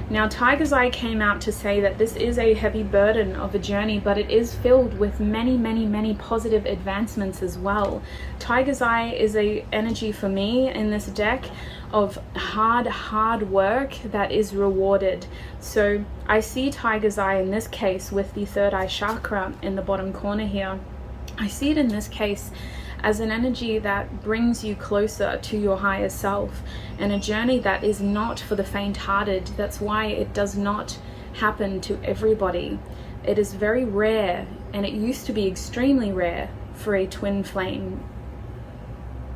[SPEAKER 1] Now, Tiger's Eye came out to say that this is a heavy burden of a journey, but it is filled with many, many, many positive advancements as well. Tiger's Eye is a energy for me in this deck of hard work that is rewarded. So I see Tiger's Eye in this case with the third eye chakra in the bottom corner here. I see it in this case as an energy that brings you closer to your higher self, and a journey that is not for the faint-hearted. That's why it does not happen to everybody. It is very rare, and it used to be extremely rare for a twin flame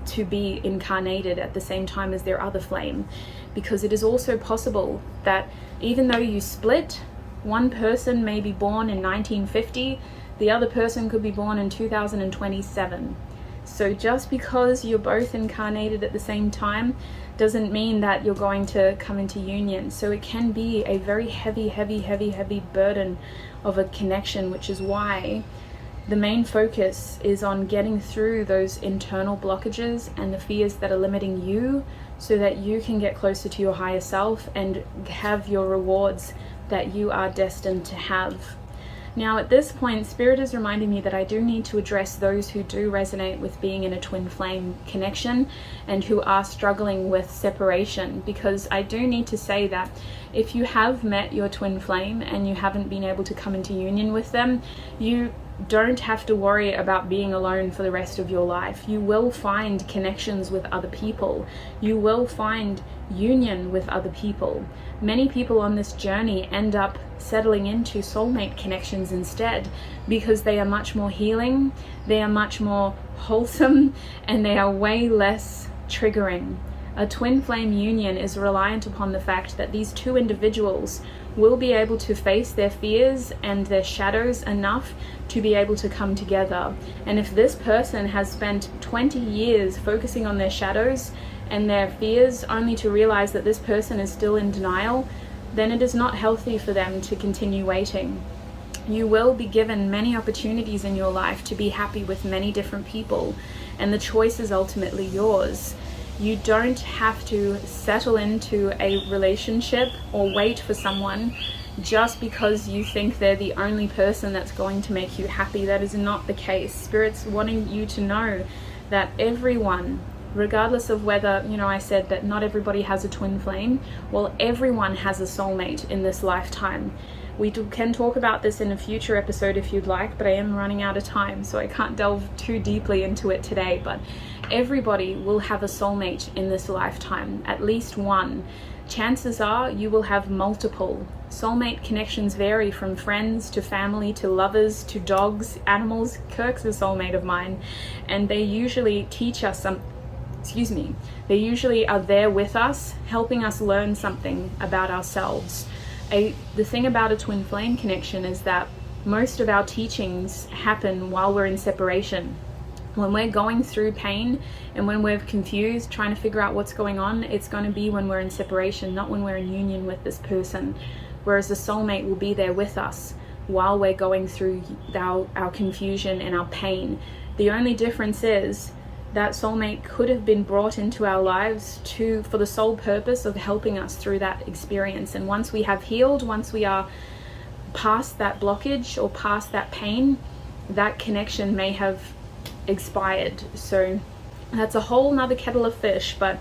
[SPEAKER 1] to be incarnated at the same time as their other flame, because it is also possible that even though you split, one person may be born in 1950, the other person could be born in 2027. So just because you're both incarnated at the same time doesn't mean that you're going to come into union. So it can be a very heavy burden of a connection, which is why the main focus is on getting through those internal blockages and the fears that are limiting you, so that you can get closer to your higher self and have your rewards that you are destined to have. Now at this point, Spirit is reminding me that I do need to address those who do resonate with being in a twin flame connection and who are struggling with separation, because I do need to say that if you have met your twin flame and you haven't been able to come into union with them, you don't have to worry about being alone for the rest of your life. You will find connections with other people. You will find union with other people. Many people on this journey end up settling into soulmate connections instead, because they are much more healing, they are much more wholesome, and they are way less triggering. A twin flame union is reliant upon the fact that these two individuals will be able to face their fears and their shadows enough to be able to come together. And if this person has spent 20 years focusing on their shadows and their fears only to realize that this person is still in denial, then it is not healthy for them to continue waiting. You will be given many opportunities in your life to be happy with many different people, and the choice is ultimately yours. You don't have to settle into a relationship or wait for someone just because you think they're the only person that's going to make you happy. That is not the case. Spirit's wanting you to know that everyone, regardless of whether, I said that not everybody has a twin flame, well, everyone has a soulmate in this lifetime. We can talk about this in a future episode if you'd like, but I am running out of time, so I can't delve too deeply into it today. But everybody will have a soulmate in this lifetime, at least one. Chances are you will have multiple. Soulmate connections vary from friends to family to lovers to dogs, animals. Kirk's a soulmate of mine, and they usually teach us they usually are there with us, helping us learn something about ourselves. The thing about a twin flame connection is that most of our teachings happen while we're in separation. When we're going through pain and when we're confused, trying to figure out what's going on, it's going to be when we're in separation, not when we're in union with this person. Whereas the soulmate will be there with us while we're going through our confusion and our pain. The only difference is that soulmate could have been brought into our lives for the sole purpose of helping us through that experience. And once we have healed, once we are past that blockage or past that pain, that connection may have expired. So that's a whole nother kettle of fish. But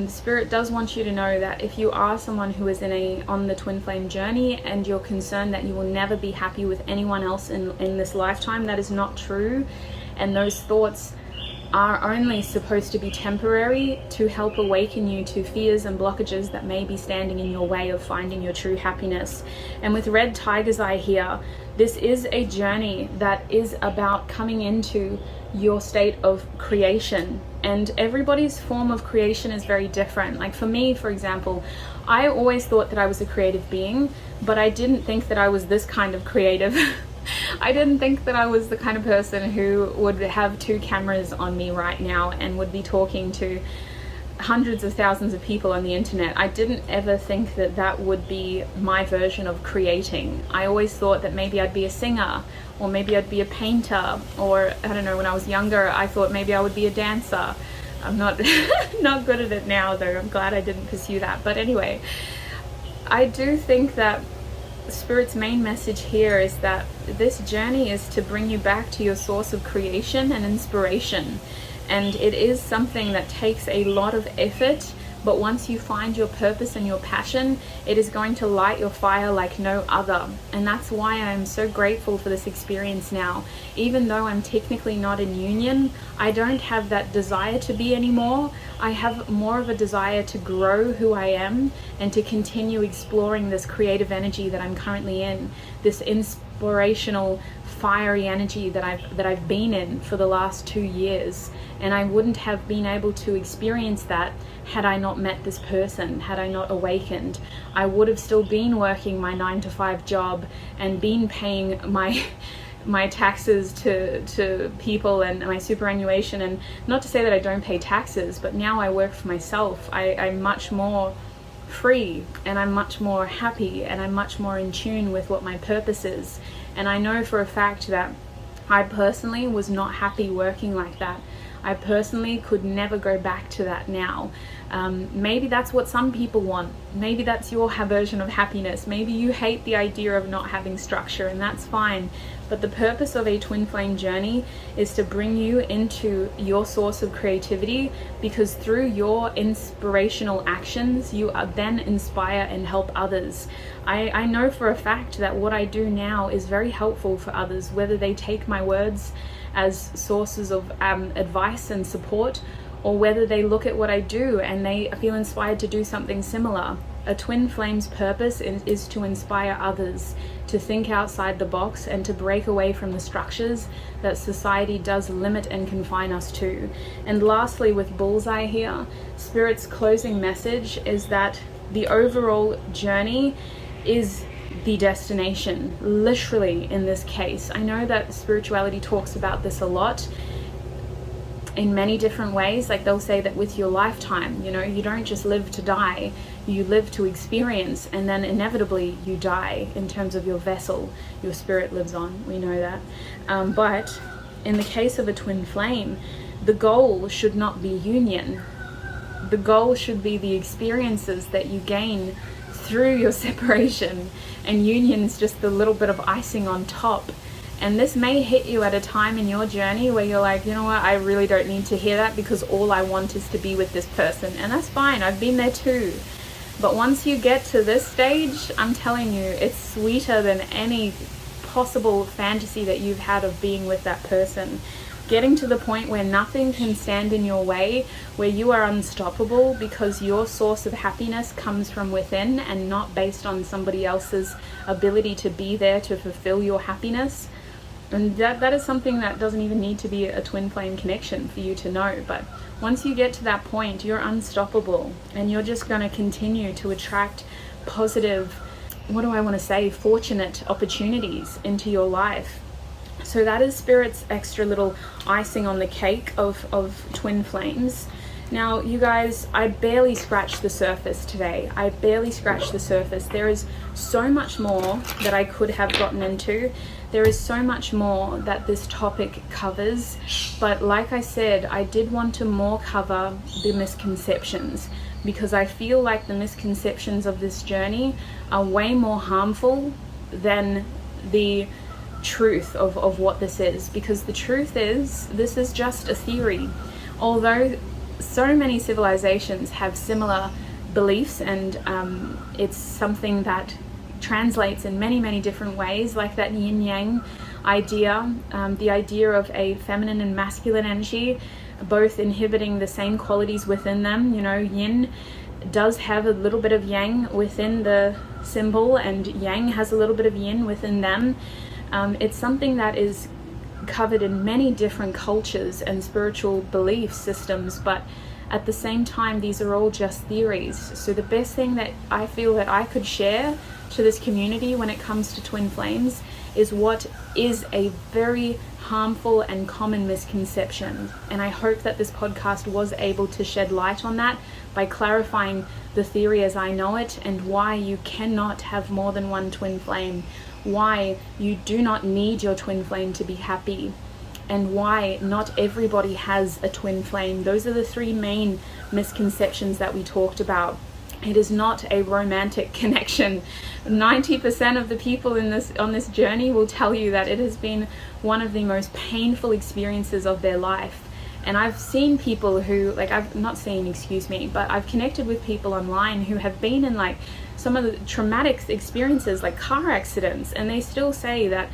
[SPEAKER 1] Spirit does want you to know that if you are someone who is on the twin flame journey and you're concerned that you will never be happy with anyone else in this lifetime, that is not true. And those thoughts are only supposed to be temporary to help awaken you to fears and blockages that may be standing in your way of finding your true happiness. And with Red Tiger's Eye here, this is a journey that is about coming into your state of creation. And everybody's form of creation is very different. Like for me, for example, I always thought that I was a creative being, but I didn't think that I was this kind of creative. I didn't think that I was the kind of person who would have 2 cameras on me right now and would be talking to hundreds of thousands of people on the internet. I didn't ever think that that would be my version of creating. I always thought that maybe I'd be a singer, or maybe I'd be a painter, or I don't know, when I was younger I thought maybe I would be a dancer. I'm not not good at it now though. I'm glad I didn't pursue that. But anyway, I do think that Spirit's main message here is that this journey is to bring you back to your source of creation and inspiration. And it is something that takes a lot of effort, but once you find your purpose and your passion, it is going to light your fire like no other. And that's why I'm so grateful for this experience now. Even though I'm technically not in union, I don't have that desire to be anymore. I have more of a desire to grow who I am and to continue exploring this creative energy that I'm currently in, this inspirational, fiery energy that I've been in for the last 2 years. And I wouldn't have been able to experience that had I not met this person, had I not awakened. I would have still been working my 9-to-5 job and been paying my taxes to people and my superannuation. And not to say that I don't pay taxes, but now I work for myself. I'm much more free, and I'm much more happy, and I'm much more in tune with what my purpose is. And I know for a fact that I personally was not happy working like that. I personally could never go back to that now. Maybe that's what some people want. Maybe that's your version of happiness. Maybe you hate the idea of not having structure, and that's fine. But the purpose of a twin flame journey is to bring you into your source of creativity, because through your inspirational actions, you then inspire and help others. I know for a fact that what I do now is very helpful for others, whether they take my words as sources of advice and support, or whether they look at what I do and they feel inspired to do something similar. A twin flame's purpose is to inspire others to think outside the box and to break away from the structures that society does limit and confine us to. And lastly, with Bullseye here, Spirit's closing message is that the overall journey is the destination, literally in this case. I know that spirituality talks about this a lot in many different ways. Like they'll say that with your lifetime, you don't just live to die, you live to experience, and then inevitably you die in terms of your vessel. Your spirit lives on, we know that. But in the case of a twin flame, the goal should not be union. The goal should be the experiences that you gain through your separation, and union is just the little bit of icing on top. And this may hit you at a time in your journey where you're like, you know what, I really don't need to hear that, because all I want is to be with this person. And that's fine, I've been there too. But once you get to this stage, I'm telling you, it's sweeter than any possible fantasy that you've had of being with that person. Getting to the point where nothing can stand in your way, where you are unstoppable because your source of happiness comes from within and not based on somebody else's ability to be there to fulfill your happiness. And that is something that doesn't even need to be a twin flame connection for you to know. But once you get to that point, you're unstoppable, and you're just going to continue to attract positive, fortunate opportunities into your life. So that is Spirit's extra little icing on the cake of twin flames. Now, you guys, I barely scratched the surface today. I barely scratched the surface. There is so much more that I could have gotten into. There is so much more that this topic covers. But like I said, I did want to more cover the misconceptions, because I feel like the misconceptions of this journey are way more harmful than the truth of what this is. Because the truth is, this is just a theory. Although so many civilizations have similar beliefs, and it's something that translates in many different ways, like that yin yang idea, the idea of a feminine and masculine energy both inhibiting the same qualities within them. Yin does have a little bit of yang within the symbol, and yang has a little bit of yin within them. It's something that is covered in many different cultures and spiritual belief systems, but at the same time, these are all just theories. So the best thing that I feel that I could share to this community when it comes to twin flames is what is a very harmful and common misconception. And I hope that this podcast was able to shed light on that by clarifying the theory as I know it, and why you cannot have more than one twin flame, why you do not need your twin flame to be happy, and why not everybody has a twin flame. Those are the three main misconceptions that we talked about. It is not a romantic connection. 90% of the people on this journey will tell you that it has been one of the most painful experiences of their life. And I've seen people who, I've connected with people online who have been in some of the traumatic experiences, like car accidents, and they still say that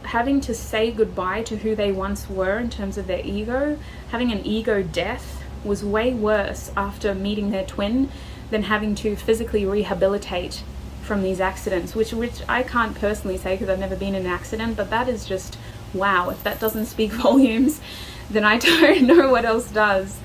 [SPEAKER 1] having to say goodbye to who they once were in terms of their ego, having an ego death, was way worse after meeting their twin than having to physically rehabilitate from these accidents, which I can't personally say because I've never been in an accident, but that is just wow. If that doesn't speak volumes, then I don't know what else does.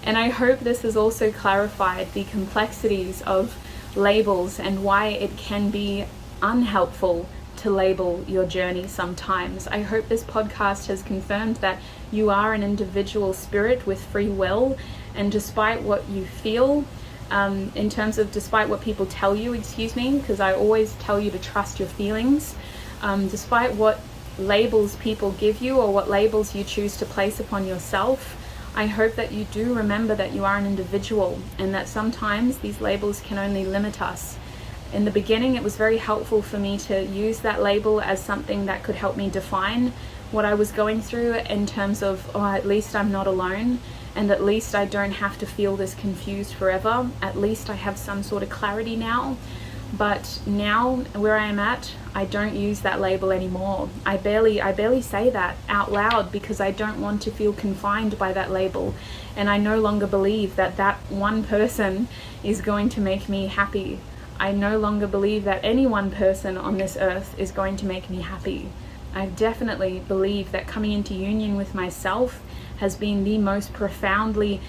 [SPEAKER 1] And I hope this has also clarified the complexities of labels and why it can be unhelpful to label your journey sometimes. I hope this podcast has confirmed that you are an individual spirit with free will, and despite what you feel, despite what people tell you, because I always tell you to trust your feelings, despite what labels people give you or what labels you choose to place upon yourself, I hope that you do remember that you are an individual and that sometimes these labels can only limit us. In the beginning, it was very helpful for me to use that label as something that could help me define what I was going through in terms of, oh, at least I'm not alone, and at least I don't have to feel this confused forever. At least I have some sort of clarity now. But now, where I am at, I don't use that label anymore. I barely say that out loud because I don't want to feel confined by that label. And I no longer believe that that one person is going to make me happy. I no longer believe that any one person on this earth is going to make me happy. I definitely believe that coming into union with myself has been the most profoundly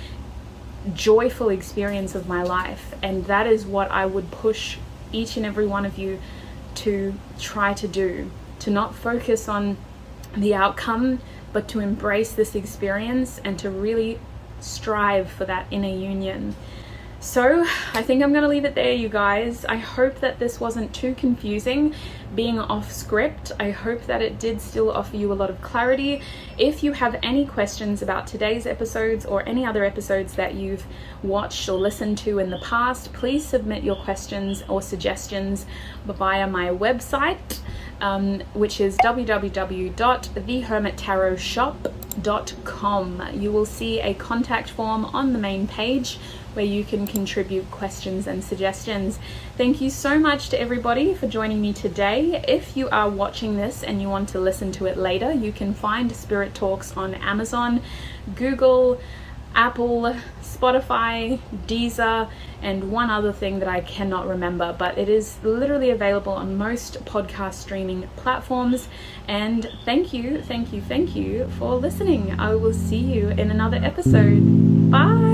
[SPEAKER 1] joyful experience of my life. And that is what I would push each and every one of you to try to do, to not focus on the outcome, but to embrace this experience and to really strive for that inner union. So I think I'm going to leave it there, you guys. I hope that this wasn't too confusing being off script. I hope that it did still offer you a lot of clarity. If you have any questions about today's episodes or any other episodes that you've watched or listened to in the past, please submit your questions or suggestions via my website, which is www.thehermittarotshop.com. You will see a contact form on the main page where you can contribute questions and suggestions. Thank you so much to everybody for joining me today. If you are watching this and you want to listen to it later, you can find Spirit Talks on Amazon, Google, Apple, Spotify, Deezer, and one other thing that I cannot remember, but it is literally available on most podcast streaming platforms. And thank you for listening. I will see you in another episode. Bye.